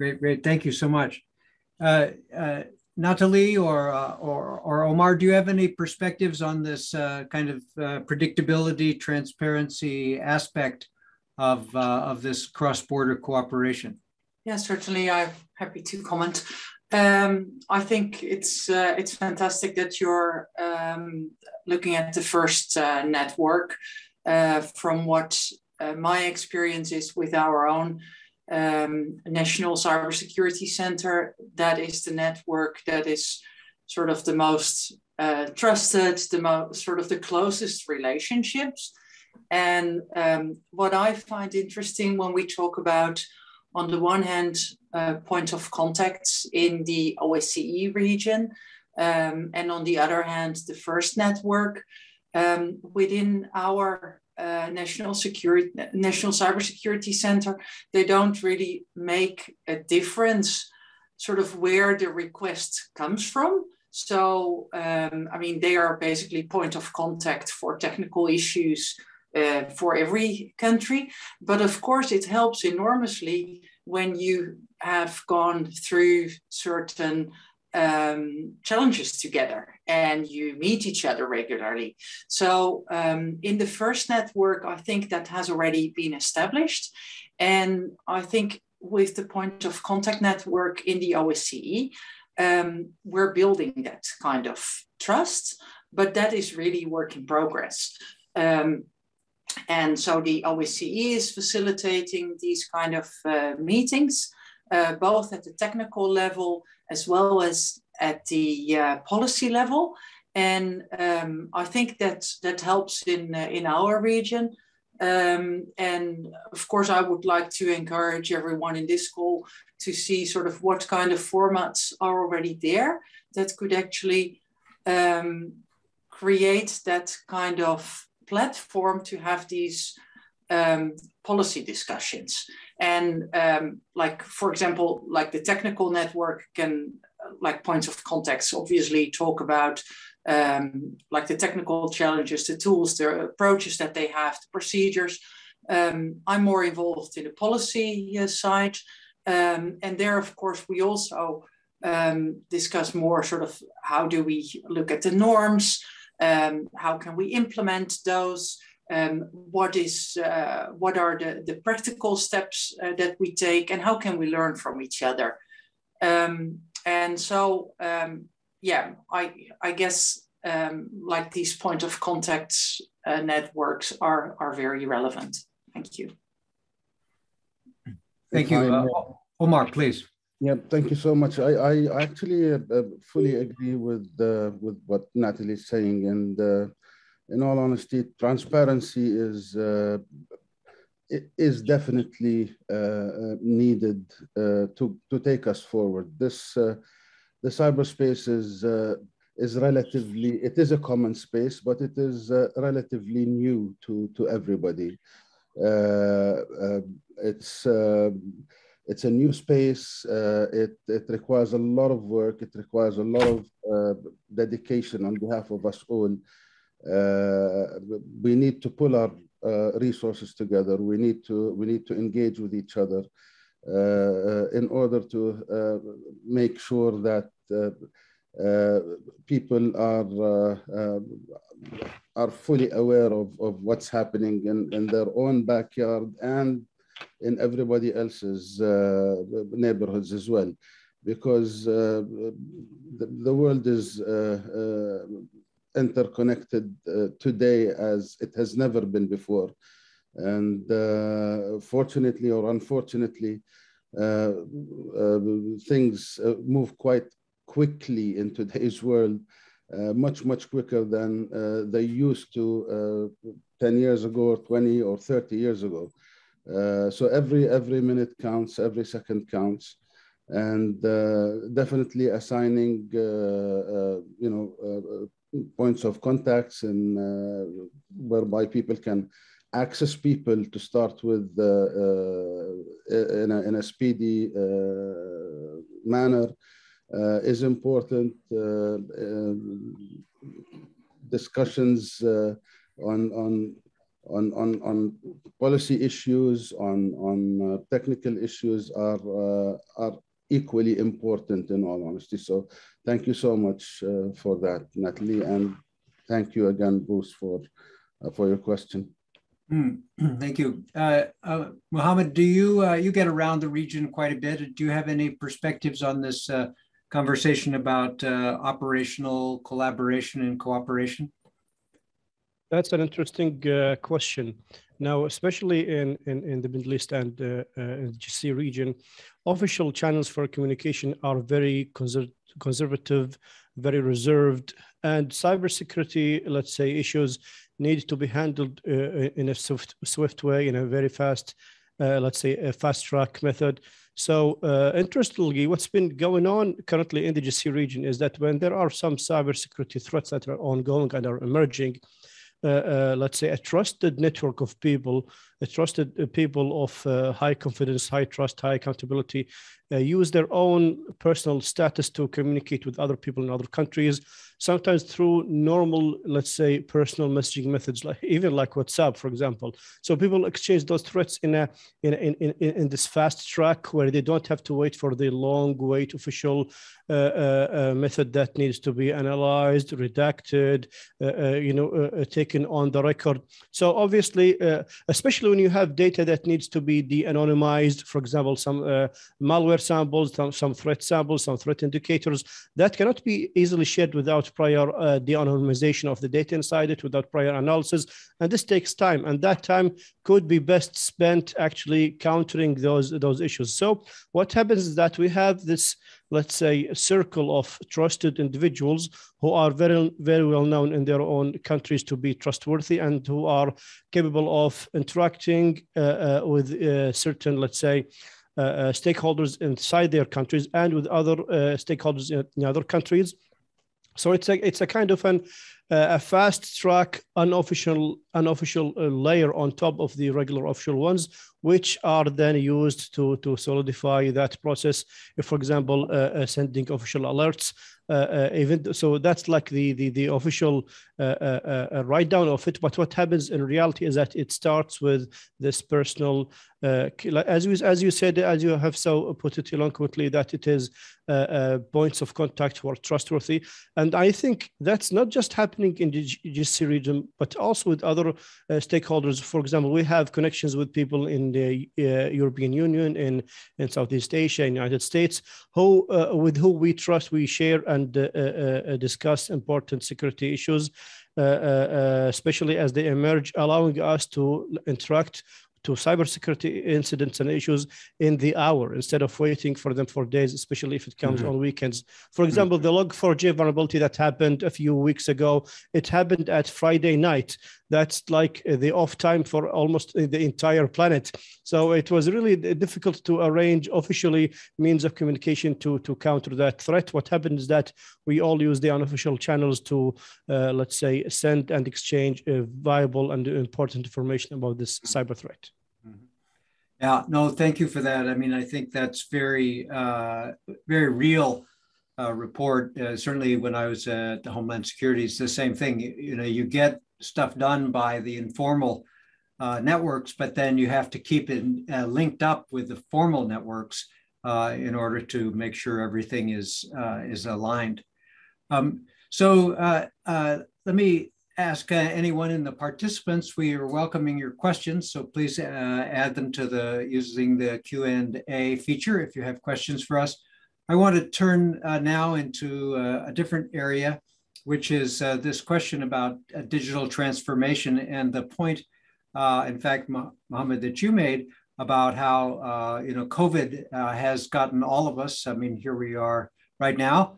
Great. Thank you so much. Nathalie or Omar, do you have any perspectives on this kind of predictability, transparency aspect of this cross-border cooperation? Yeah, certainly. I'm happy to comment. I think it's fantastic that you're looking at the first network. From what my experience is with our own National Cybersecurity Center, that is the network that is sort of the most trusted, the closest relationships. And what I find interesting when we talk about, on the one hand, point of contacts in the OSCE region, and on the other hand, the first network within our National Cybersecurity Center, they don't really make a difference sort of where the request comes from. So, I mean, they are basically point of contact for technical issues for every country. But of course, it helps enormously when you have gone through certain challenges together and you meet each other regularly. So in the first network, I think that has already been established. And I think with the point of contact network in the OSCE, we're building that kind of trust, but that is really work in progress. And so the OSCE is facilitating these kind of meetings, both at the technical level as well as at the policy level. And I think that helps in our region. And of course, I would like to encourage everyone in this call to see sort of what kind of formats are already there that could actually create that kind of platform to have these policy discussions. And like, for example, like the technical network can, like points of contacts, obviously talk about like the technical challenges, the tools, the approaches that they have, the procedures. I'm more involved in the policy side. And there, of course, we also discuss more sort of how do we look at the norms, how can we implement those, what are the practical steps that we take, and how can we learn from each other. And so, yeah, I guess like these point of contacts networks are very relevant. Thank you. Thank you. Omar, please. Yeah, thank you so much. I actually fully agree with what Nathalie is saying, and in all honesty, transparency is definitely needed to take us forward. The cyberspace is relatively, it is a common space, but it is relatively new to everybody. It's a new space. It requires a lot of work. It requires a lot of dedication on behalf of us all. We need to pull our resources together. We need to engage with each other in order to make sure that people are fully aware of what's happening in their own backyard and in everybody else's neighborhoods as well, because the world is interconnected today as it has never been before. And fortunately or unfortunately, things move quite quickly in today's world, much quicker than they used to 10 years ago, or 20 or 30 years ago. So every minute counts, every second counts, and definitely assigning points of contacts and whereby people can access people to start with in a speedy manner is important. Discussions on on policy issues, on technical issues are equally important, in all honesty. So thank you so much for that, Natalie, and thank you again, Bruce, for your question. Thank you. Mohammed, do you get around the region quite a bit? Do you have any perspectives on this conversation about operational collaboration and cooperation? That's an interesting question. Now, especially in the Middle East and in the GCC region, official channels for communication are very conservative, very reserved, and cybersecurity, let's say, issues need to be handled in a swift way, in a very fast, let's say, a fast track method. So interestingly, what's been going on currently in the GCC region is that when there are some cybersecurity threats that are ongoing and are emerging, let's say a trusted network of people, people of high confidence, high trust, high accountability, use their own personal status to communicate with other people in other countries, sometimes through normal, let's say, personal messaging methods, like even like WhatsApp, for example. So people exchange those threats in this fast track where they don't have to wait for the long wait official method that needs to be analyzed, redacted, taken on the record. So obviously, especially when you have data that needs to be de-anonymized, for example, some malware samples, some threat samples, some threat indicators, that cannot be easily shared without prior de-anonymization of the data inside it, without prior analysis. And this takes time, and that time could be best spent actually countering those issues. So what happens is that we have this, let's say, a circle of trusted individuals who are very, very well known in their own countries to be trustworthy and who are capable of interacting with certain, let's say, stakeholders inside their countries and with other stakeholders in other countries. So it's a kind of a fast track unofficial layer on top of the regular official ones, which are then used to solidify that process. If, for example, sending official alerts, even so, that's like the official write down of it. But what happens in reality is that it starts with this personal, as you said, as you have so put it eloquently, that it is points of contact who are trustworthy. And I think that's not just happening in the GCC region, but also with other stakeholders. For example, we have connections with people in the European Union, in Southeast Asia, in the United States, with who we trust, we share and discuss important security issues, especially as they emerge, allowing us to interact to cybersecurity incidents and issues in the hour instead of waiting for them for days, especially if it comes on weekends. For example, the Log4j vulnerability that happened a few weeks ago, it happened at Friday night. That's like the off time for almost the entire planet. So it was really difficult to arrange officially means of communication to counter that threat. What happened is that we all use the unofficial channels to, let's say, send and exchange viable and important information about this cyber threat. Yeah, no, thank you for that. I mean, I think that's very, very real report. Certainly when I was at the Homeland Security, it's the same thing. You get stuff done by the informal networks, but then you have to keep it linked up with the formal networks in order to make sure everything is aligned. So let me ask anyone in the participants. We are welcoming your questions, so please add them to using the Q&A feature if you have questions for us. I want to turn now into a different area, which is this question about digital transformation and the point, in fact, Mohammed, that you made about how COVID has gotten all of us. I mean, here we are right now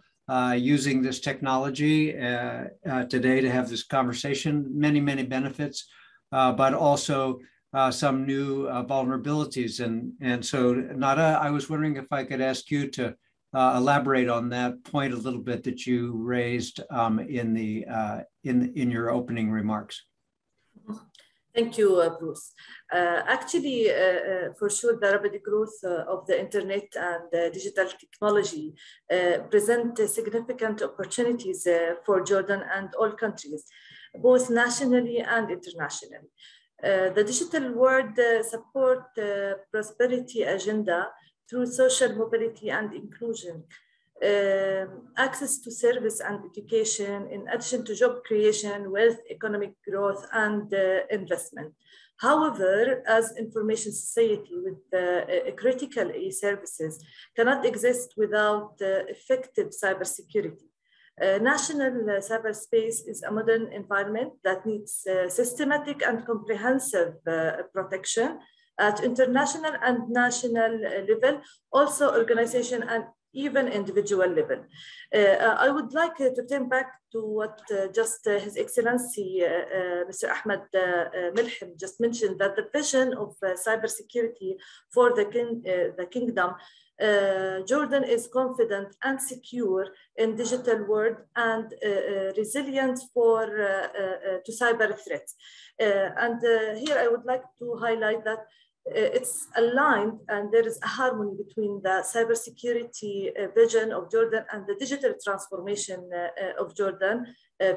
using this technology today to have this conversation. Many, many benefits, but also some new vulnerabilities. And so, Nada, I was wondering if I could ask you to elaborate on that point a little bit that you raised in your opening remarks. Thank you, Bruce. Actually, for sure, the rapid growth of the internet and digital technology present significant opportunities for Jordan and all countries, both nationally and internationally. The digital world support prosperity agenda through social mobility and inclusion, access to service and education, in addition to job creation, wealth, economic growth, and investment. However, as information society with critical e-services cannot exist without effective cybersecurity. National cyberspace is a modern environment that needs systematic and comprehensive protection at international and national level, also organization and even individual level. I would like to turn back to what just His Excellency Mr. Ahmed Milhem just mentioned, that the vision of cybersecurity for the kingdom, Jordan is confident and secure in digital world and resilient to cyber threats. Here I would like to highlight that it's aligned and there is a harmony between the cybersecurity vision of Jordan and the digital transformation of Jordan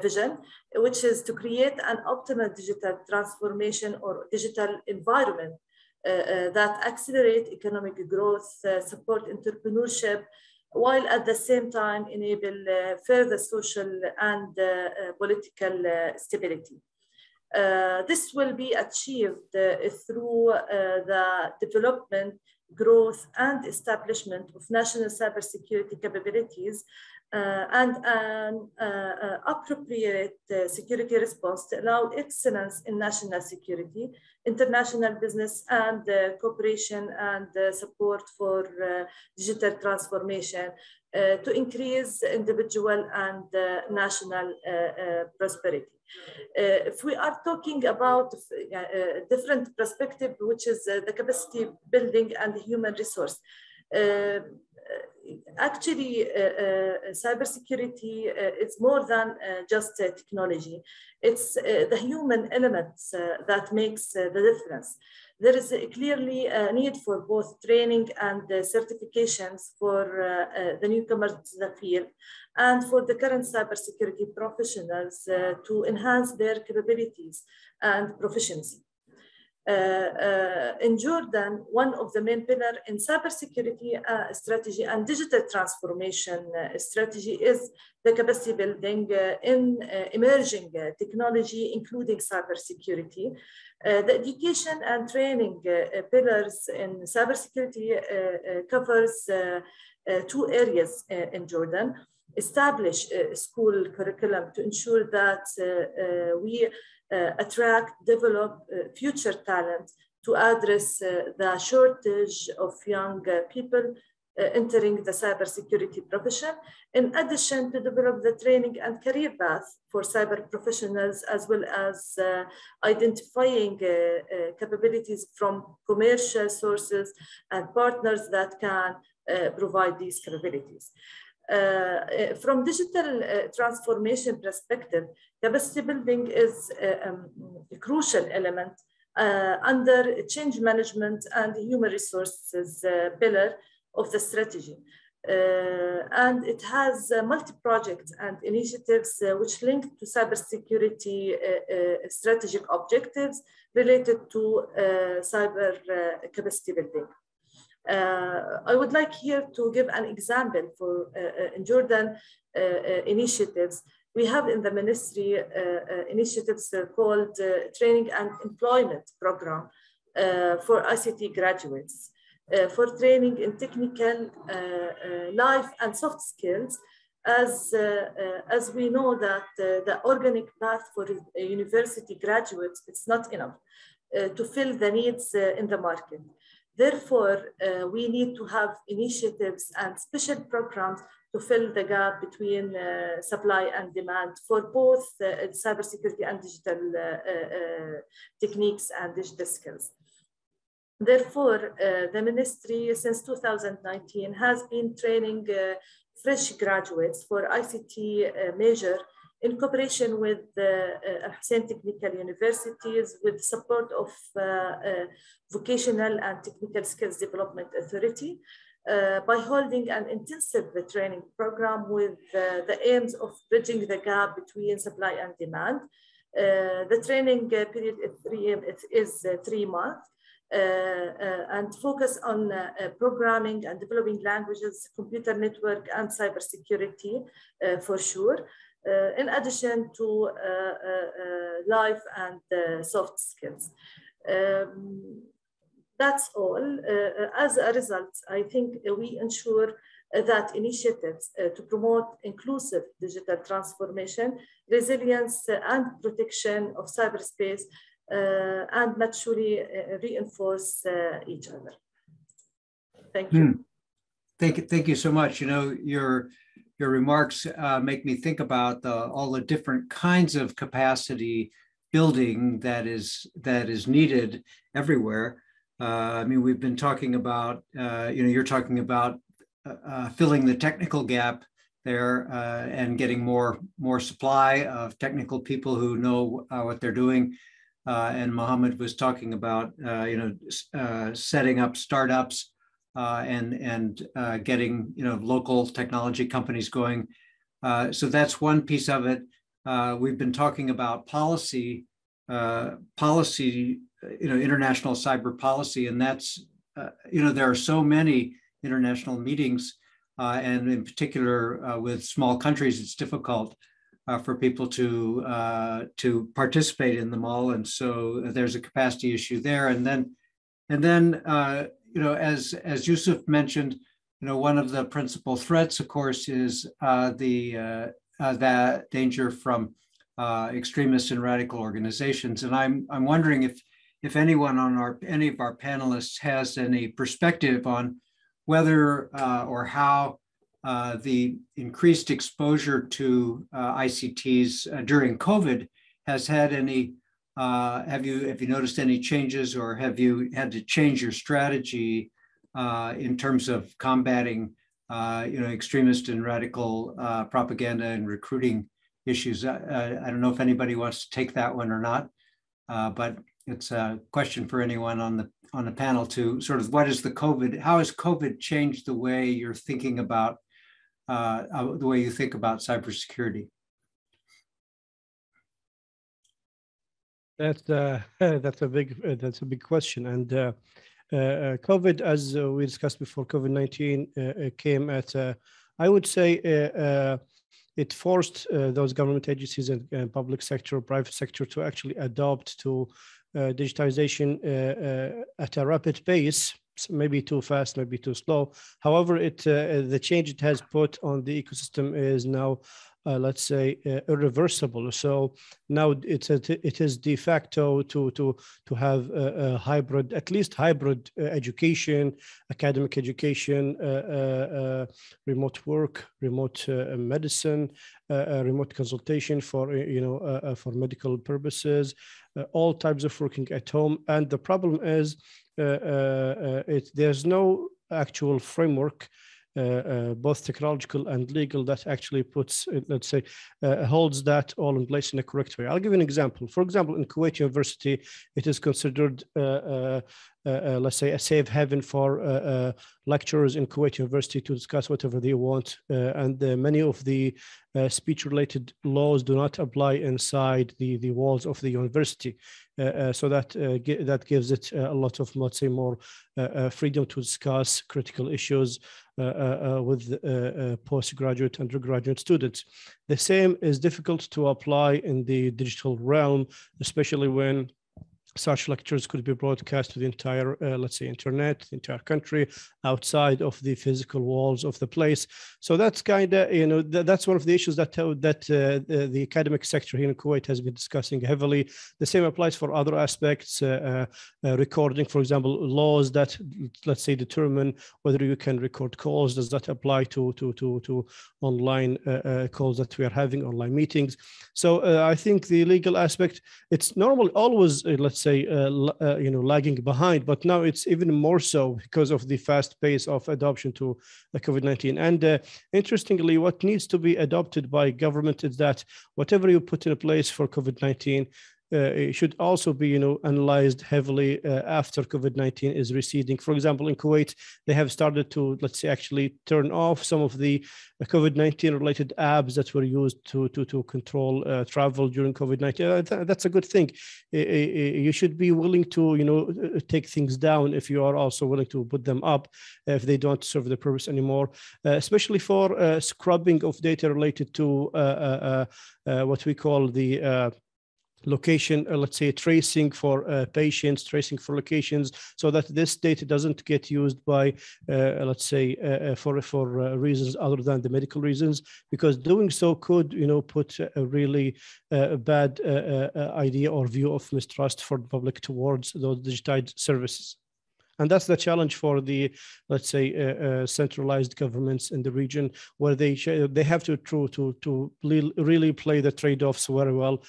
vision, which is to create an optimal digital transformation or digital environment that accelerate economic growth, support entrepreneurship, while at the same time enable further social and political stability. This will be achieved through the development, growth, and establishment of national cybersecurity capabilities and an appropriate security response to allow excellence in national security, international business, and cooperation and support for digital transformation to increase individual and national prosperity. If we are talking about a different perspective, which is the capacity building and the human resource, actually, cybersecurity is more than just technology. It's the human elements that makes the difference. There is clearly a need for both training and certifications for the newcomers to the field and for the current cybersecurity professionals to enhance their capabilities and proficiency. In Jordan, one of the main pillars in cybersecurity strategy and digital transformation strategy is the capacity building in emerging technology, including cybersecurity. The education and training pillars in cybersecurity covers two areas in Jordan. Establish a school curriculum to ensure that we attract, develop future talent to address the shortage of young people entering the cybersecurity profession, in addition to develop the training and career path for cyber professionals, as well as identifying capabilities from commercial sources and partners that can provide these capabilities. From digital transformation perspective, capacity building is a crucial element under change management and human resources pillar of the strategy. And it has multi-projects and initiatives which link to cybersecurity strategic objectives related to cyber capacity building. I would like here to give an example for in Jordan initiatives. We have in the ministry initiatives called Training and Employment Program for ICT graduates for training in technical, life and soft skills. As we know that the organic path for university graduates, it's not enough to fill the needs in the market. Therefore, we need to have initiatives and special programs to fill the gap between supply and demand for both cybersecurity and digital techniques and digital skills. Therefore, the ministry since 2019 has been training fresh graduates for ICT major in cooperation with Al-Hussein Technical Universities with support of Vocational and Technical Skills Development Authority by holding an intensive training program with the aims of bridging the gap between supply and demand. The training period is 3 months. And focus on programming and developing languages, computer network, and cybersecurity for sure, in addition to life and soft skills. That's all. As a result, I think we ensure that initiatives to promote inclusive digital transformation, resilience, and protection of cyberspace and mutually reinforce each other. Thank you. Thank you so much. You know, your remarks make me think about all the different kinds of capacity building that is needed everywhere. I mean, we've been talking about, you're talking about filling the technical gap there and getting more supply of technical people who know what they're doing. And Mohammed was talking about, setting up startups and getting, local technology companies going. So that's one piece of it. We've been talking about policy, international cyber policy, and that's, there are so many international meetings, and in particular with small countries, it's difficult for people to participate in them all, and so there's a capacity issue there. And then as Yusuf mentioned, one of the principal threats, of course, is that danger from extremist and radical organizations. And I'm wondering if anyone on any of our panelists has any perspective on whether or how the increased exposure to ICTs during COVID has had any, have you noticed any changes, or have you had to change your strategy in terms of combating extremist and radical propaganda and recruiting issues? I don't know if anybody wants to take that one or not, but it's a question for anyone on the panel to sort of, how has COVID changed the way you're thinking about the way you think about cybersecurity? That's a big question, and COVID, as we discussed before, COVID-19 came at I would say it forced those government agencies and public sector, private sector to actually adopt to digitization at a rapid pace. Maybe too fast, maybe too slow. However, the change it has put on the ecosystem is now, let's say, irreversible. So now it is de facto to have a hybrid, at least hybrid education, academic education, remote work, remote medicine, remote consultation for for medical purposes, all types of working at home. And the problem is, there's no actual framework, both technological and legal, that actually puts, let's say, holds that all in place in a correct way. I'll give you an example. For example, in Kuwait University, it is considered, let's say, a safe haven for lecturers in Kuwait University to discuss whatever they want. And many of the speech-related laws do not apply inside the walls of the university. So that gives it a lot of, let's say, more freedom to discuss critical issues with postgraduate, undergraduate students. The same is difficult to apply in the digital realm, especially when such lectures could be broadcast to the entire, let's say, internet, the entire country, outside of the physical walls of the place. So that's kind of, that's one of the issues that the academic sector here in Kuwait has been discussing heavily. The same applies for other aspects, recording, for example, laws that, let's say, determine whether you can record calls. Does that apply to online calls that we are having, online meetings? So I think the legal aspect, it's normally always, let's say, lagging behind, but now it's even more so because of the fast pace of adoption to COVID-19. And interestingly, what needs to be adopted by government is that whatever you put in place for COVID-19, it should also be, analyzed heavily after COVID-19 is receding. For example, in Kuwait, they have started to, let's say, actually turn off some of the COVID-19 related apps that were used to control travel during COVID-19. That's a good thing. You should be willing to, take things down if you are also willing to put them up if they don't serve the purpose anymore, especially for scrubbing of data related to what we call the location, let's say tracing for patients, tracing for locations, so that this data doesn't get used by, let's say, for reasons other than the medical reasons, because doing so could, put a really bad idea or view of mistrust for the public towards those digitized services. And that's the challenge for the, let's say, centralized governments in the region, where they have to really play the trade-offs very well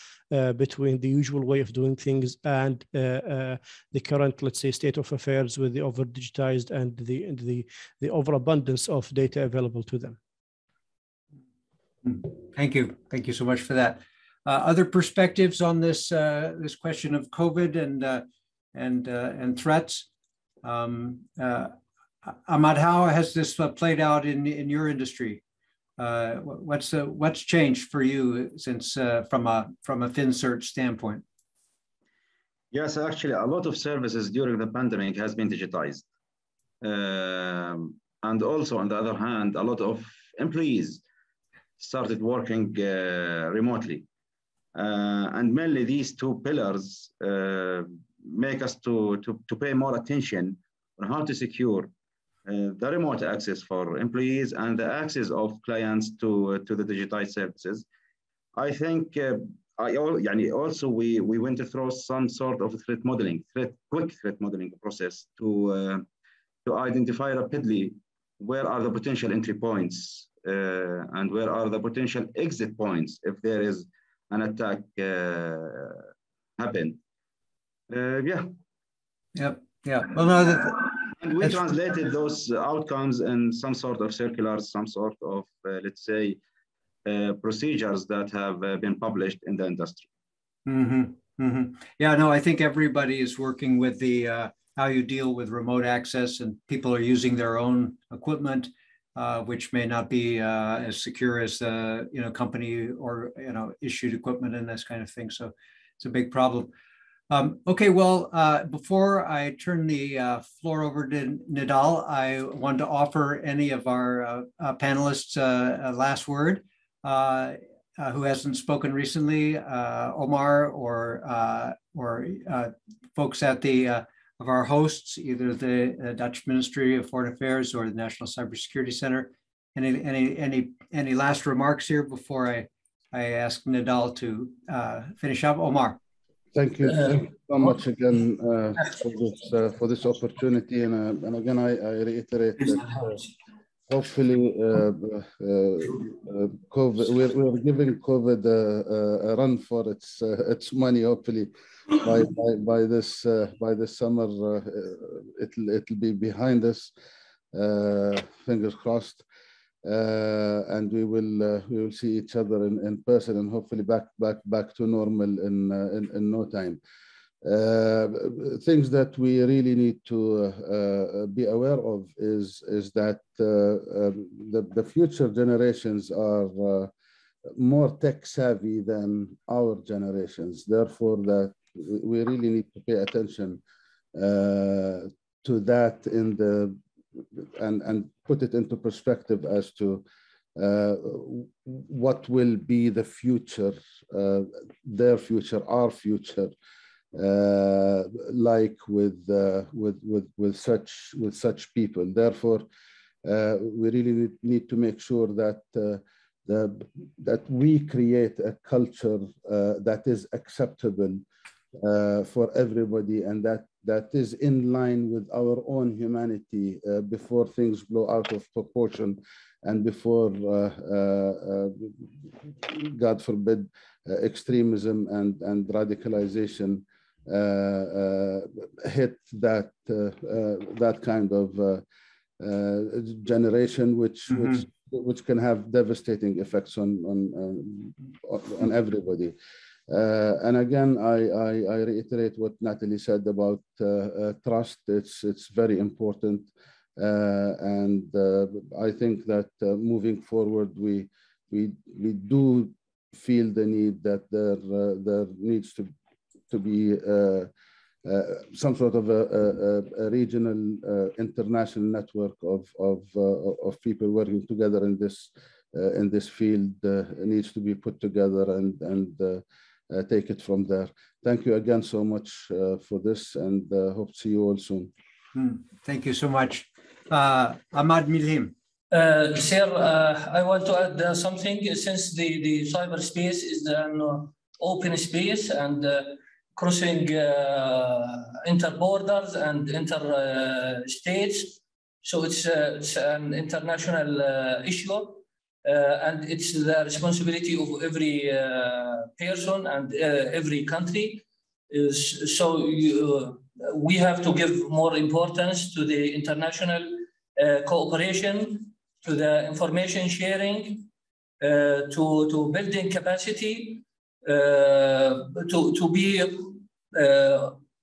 between the usual way of doing things and the current, let's say, state of affairs with the over-digitized and the overabundance of data available to them. Thank you. Thank you so much for that. Other perspectives on this this question of COVID and threats? Ahmad, how has this played out in your industry? What's changed for you since from a FinCERT standpoint? Yes, actually, a lot of services during the pandemic has been digitized, and also on the other hand, a lot of employees started working remotely, and mainly these two pillars make us to pay more attention on how to secure the remote access for employees and the access of clients to the digitized services. I think also we went through some sort of quick threat modeling process to identify rapidly where are the potential entry points and where are the potential exit points if there is an attack happen. Yeah. Well, no, and we translated those outcomes in some sort of circulars, some sort of, let's say, procedures that have been published in the industry. Yeah, no, I think everybody is working with the how you deal with remote access, and people are using their own equipment, which may not be as secure as the company or issued equipment and this kind of thing. So it's a big problem. Okay, well, before I turn the floor over to Nidal, I want to offer any of our panelists a last word. Who hasn't spoken recently, Omar or folks at the of our hosts, either the Dutch Ministry of Foreign Affairs or the National Cybersecurity Center. Any last remarks here before I ask Nidal to finish up? Omar. Thank you so much again for this opportunity, and again I reiterate that hopefully COVID, we're giving COVID a run for its money. Hopefully by this summer it'll be behind us. Fingers crossed. And we will see each other in person, and hopefully back to normal in no time. Things that we really need to be aware of is that the future generations are more tech savvy than our generations. Therefore, that we really need to pay attention to that and put it into perspective as to what will be the future, their future, our future, like with such people. Therefore, we really need to make sure that that we create a culture that is acceptable for everybody, and that is in line with our own humanity before things blow out of proportion and before, God forbid, extremism and radicalization hit that kind of generation, which can have devastating effects on everybody. And again, I reiterate what Natalie said about trust. It's very important. And I think that moving forward, we do feel the need that there needs to be some sort of a regional international network of people working together in this field needs to be put together and take it from there. Thank you again so much for this, and hope to see you all soon. Thank you so much. Ahmad Milhim. Sir, I want to add something. Since the cyberspace is an open space and crossing inter-borders and inter-states, so it's an international issue, and it's the responsibility of every person and every country. So we have to give more importance to the international cooperation, to the information sharing, to building capacity, to be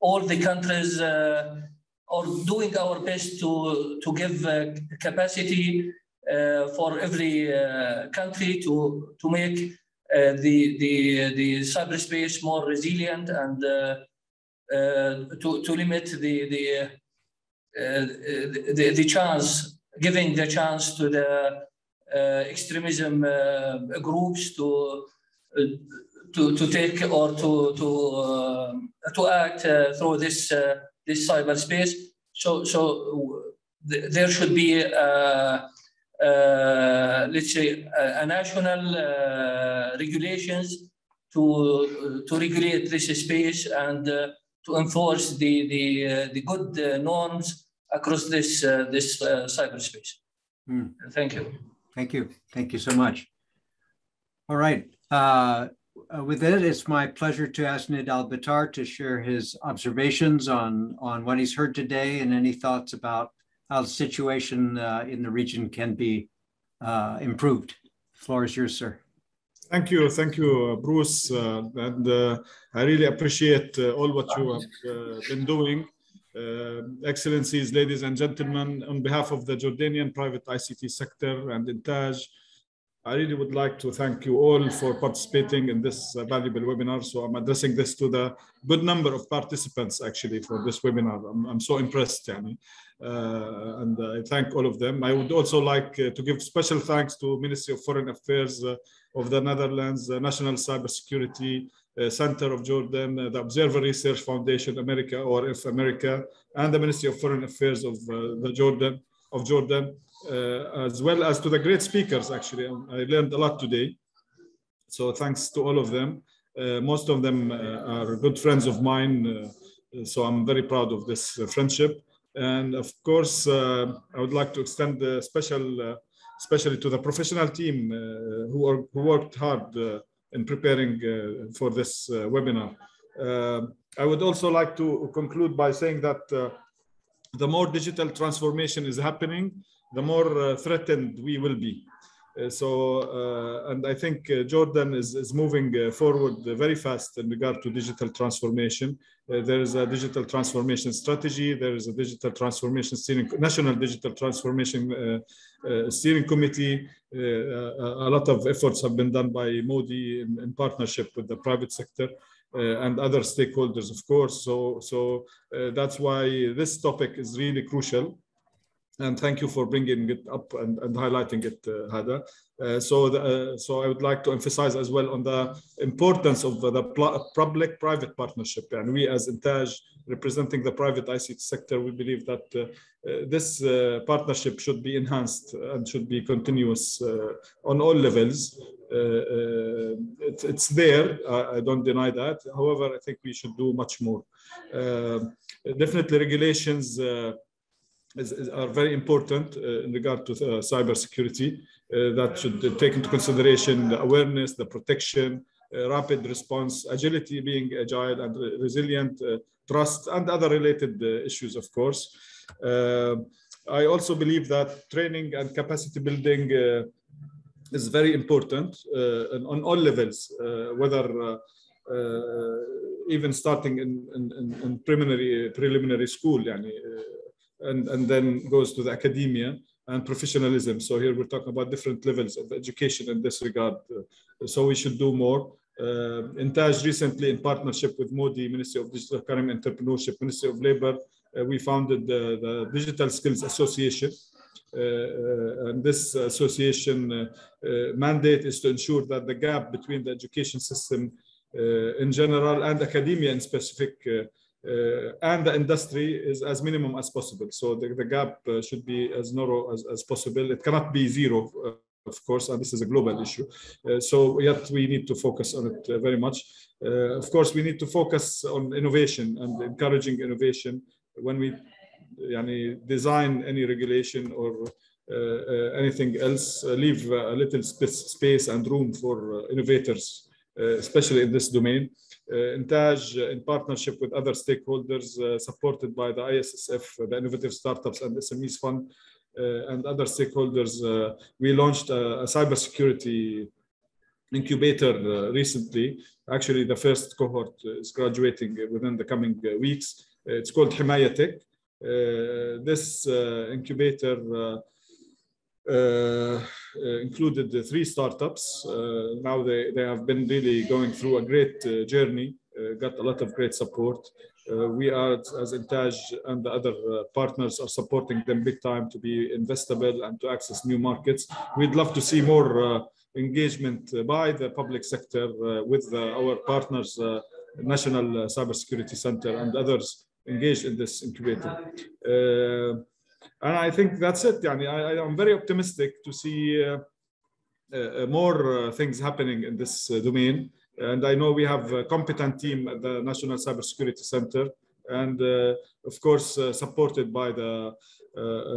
all the countries are doing our best to give capacity for every country to make the cyberspace more resilient and to limit the chance, giving the chance to the extremism groups to take or to act through this cyberspace. So there should be let's say a national regulations to regulate this space and to enforce the good norms across this cyberspace. Thank you. Thank you. Thank you so much. All right. With that, it's my pleasure to ask Nidal Bitar to share his observations on what he's heard today and any thoughts about how the situation in the region can be improved. The floor is yours, sir. Thank you, Bruce. And I really appreciate all what you have been doing. Excellencies, ladies and gentlemen, on behalf of the Jordanian private ICT sector and Intaj, I really would like to thank you all for participating in this valuable webinar. So I'm addressing this to the good number of participants actually for this webinar. I'm so impressed, and I thank all of them. I would also like to give special thanks to Ministry of Foreign Affairs of the Netherlands, the National Cybersecurity Center of Jordan, the Observer Research Foundation America, or if America, and the Ministry of Foreign Affairs of Jordan, as well as to the great speakers. Actually, I learned a lot today. So thanks to all of them. Most of them are good friends of mine. So I'm very proud of this friendship. And of course, I would like to extend the especially to the professional team who worked hard in preparing for this webinar. I would also like to conclude by saying that the more digital transformation is happening, the more threatened we will be. And I think Jordan is moving forward very fast in regard to digital transformation. There is a digital transformation strategy. There is a digital transformation national digital transformation steering committee. A lot of efforts have been done by Modi in partnership with the private sector and other stakeholders, of course. So that's why this topic is really crucial. And thank you for bringing it up and highlighting it, Hada. So I would like to emphasize as well on the importance of the public-private partnership. And we as Intaj, representing the private ICT sector, we believe that this partnership should be enhanced and should be continuous on all levels. It's there, I don't deny that. However, I think we should do much more. Definitely regulations are very important in regard to cybersecurity. That should take into consideration the awareness, the protection, rapid response, agility, being agile and resilient, trust, and other related issues, of course. I also believe that training and capacity building is very important on all levels, whether even starting in preliminary school, and then goes to the academia and professionalism. So here we're talking about different levels of education in this regard. So we should do more. Intaj recently, in partnership with Modi, Ministry of Digital Economy and Entrepreneurship, Ministry of Labor, we founded the Digital Skills Association. And this association mandate is to ensure that the gap between the education system in general and academia in specific and the industry is as minimum as possible. So the gap should be as narrow as possible. It cannot be zero, of course, and this is a global issue. So yet we need to focus on it very much. Of course, we need to focus on innovation and encouraging innovation when we design any regulation or anything else, leave a little space and room for innovators, especially in this domain. Intaj, in partnership with other stakeholders, supported by the ISSF, the Innovative Startups and SMEs Fund, and other stakeholders, we launched a cybersecurity incubator recently. Actually, the first cohort is graduating within the coming weeks. It's called Himaya Tech. This incubator included 3 startups. Now they have been really going through a great journey, got a lot of great support. We are, as Intaj and the other partners, are supporting them big time to be investable and to access new markets. We'd love to see more engagement by the public sector with our partners, National Cybersecurity Center and others engaged in this incubator. And I think that's it. I'm very optimistic to see more things happening in this domain. And I know we have a competent team at the National Cybersecurity Center, and of course, supported by the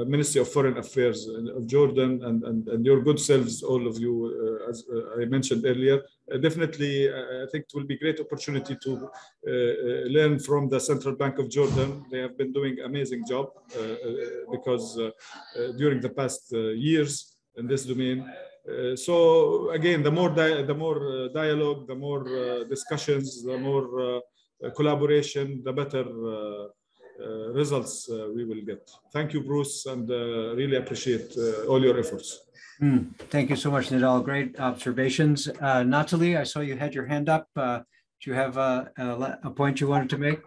Ministry of Foreign Affairs of Jordan and your good selves, all of you, as I mentioned earlier. Definitely, I think it will be a great opportunity to learn from the Central Bank of Jordan. They have been doing an amazing job because during the past years in this domain. So again, the more dialogue, the more discussions, the more collaboration, the better results we will get. Thank you, Bruce, and really appreciate all your efforts. Thank you so much, Nidal. Great observations. Natalie, I saw you had your hand up. Do you have a point you wanted to make?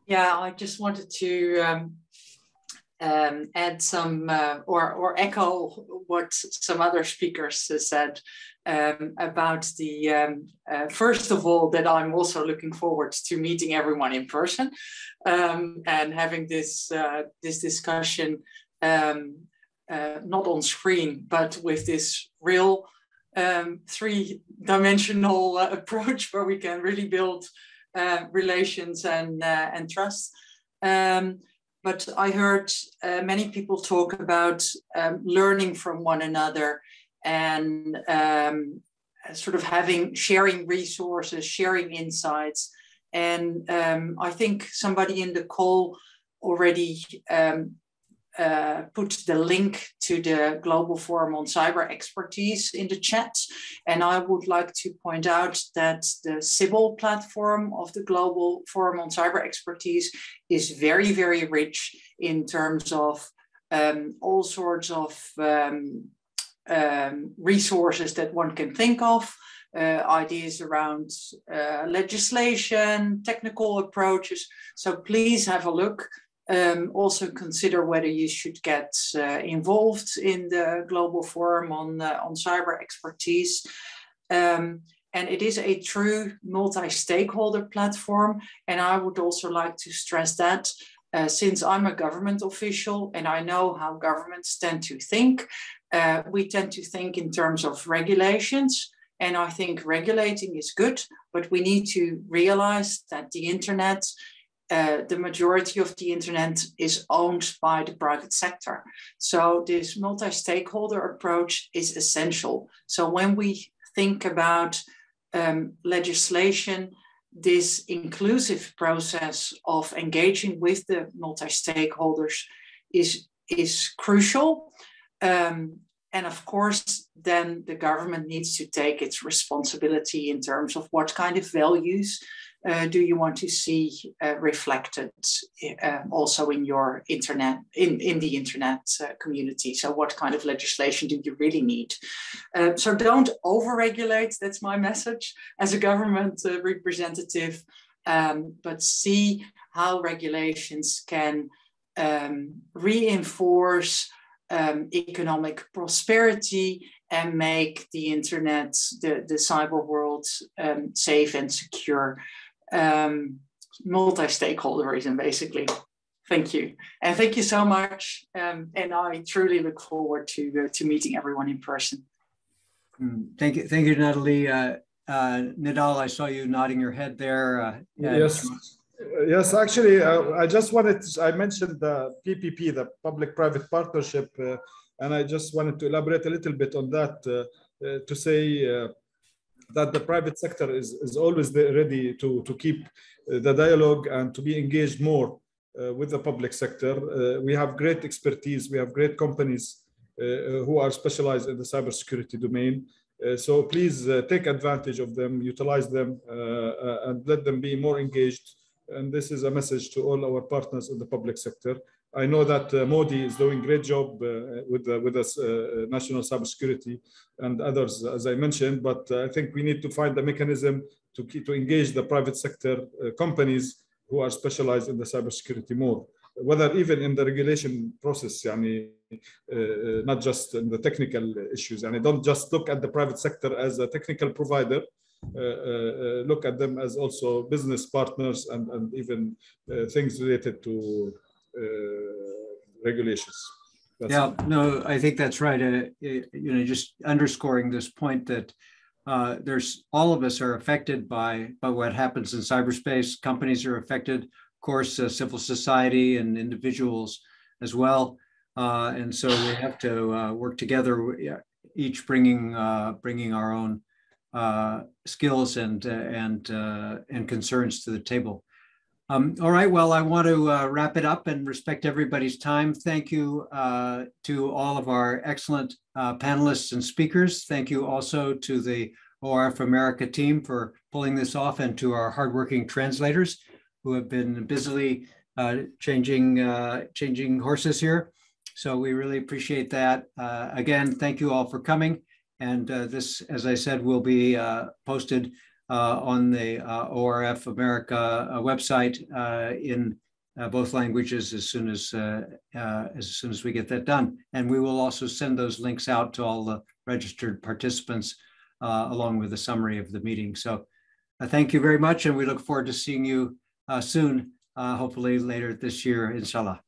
Yeah, I just wanted to add some or echo what some other speakers said about the first of all, that I'm also looking forward to meeting everyone in person and having this discussion not on screen, but with this real 3-dimensional approach where we can really build relations and trust. But I heard many people talk about learning from one another and sort of sharing resources, sharing insights. And I think somebody in the call already put the link to the Global Forum on Cyber Expertise in the chat. And I would like to point out that the CIBL platform of the Global Forum on Cyber Expertise is very, very rich in terms of all sorts of resources that one can think of, ideas around legislation, technical approaches. So please have a look. Also consider whether you should get involved in the Global Forum on Cyber Expertise. And it is a true multi-stakeholder platform. And I would also like to stress that since I'm a government official and I know how governments tend to think, we tend to think in terms of regulations. And I think regulating is good, but we need to realize that the internet, the majority of the internet is owned by the private sector. So this multi-stakeholder approach is essential. So when we think about legislation, this inclusive process of engaging with the multi-stakeholders is crucial. And of course, then the government needs to take its responsibility in terms of what kind of values do you want to see reflected also in your internet, in the internet community? So what kind of legislation do you really need? So don't overregulate, that's my message as a government representative, but see how regulations can reinforce economic prosperity and make the internet, the cyber world safe and secure. Multi-stakeholderism, basically. Thank you. And thank you so much. And I truly look forward to meeting everyone in person. Thank you, Natalie. Nidal, I saw you nodding your head there. Yes. Yes, actually, I just wanted to, I mentioned the PPP, the public-private partnership, and I just wanted to elaborate a little bit on that to say that the private sector is always ready to keep the dialogue and to be engaged more with the public sector. We have great expertise. We have great companies who are specialized in the cybersecurity domain. So please take advantage of them, utilize them, and let them be more engaged. And this is a message to all our partners in the public sector. I know that Modi is doing a great job with us, national cybersecurity and others, as I mentioned, but I think we need to find a mechanism to engage the private sector companies who are specialized in the cybersecurity more, whether even in the regulation process, not just in the technical issues. And don't just look at the private sector as a technical provider, look at them as also business partners and even things related to regulations. No, I think that's right. Just underscoring this point that there's all of us are affected by what happens in cyberspace. Companies are affected, of course, civil society and individuals as well. And so we have to work together, each bringing our own skills and concerns to the table. All right, well, I want to wrap it up and respect everybody's time. Thank you to all of our excellent panelists and speakers. Thank you also to the ORF America team for pulling this off, and to our hardworking translators who have been busily changing horses here. So we really appreciate that. Again, thank you all for coming. And this, as I said, will be posted on the ORF America website in both languages as soon as we get that done. And we will also send those links out to all the registered participants along with a summary of the meeting. So thank you very much, and we look forward to seeing you soon, hopefully later this year, inshallah.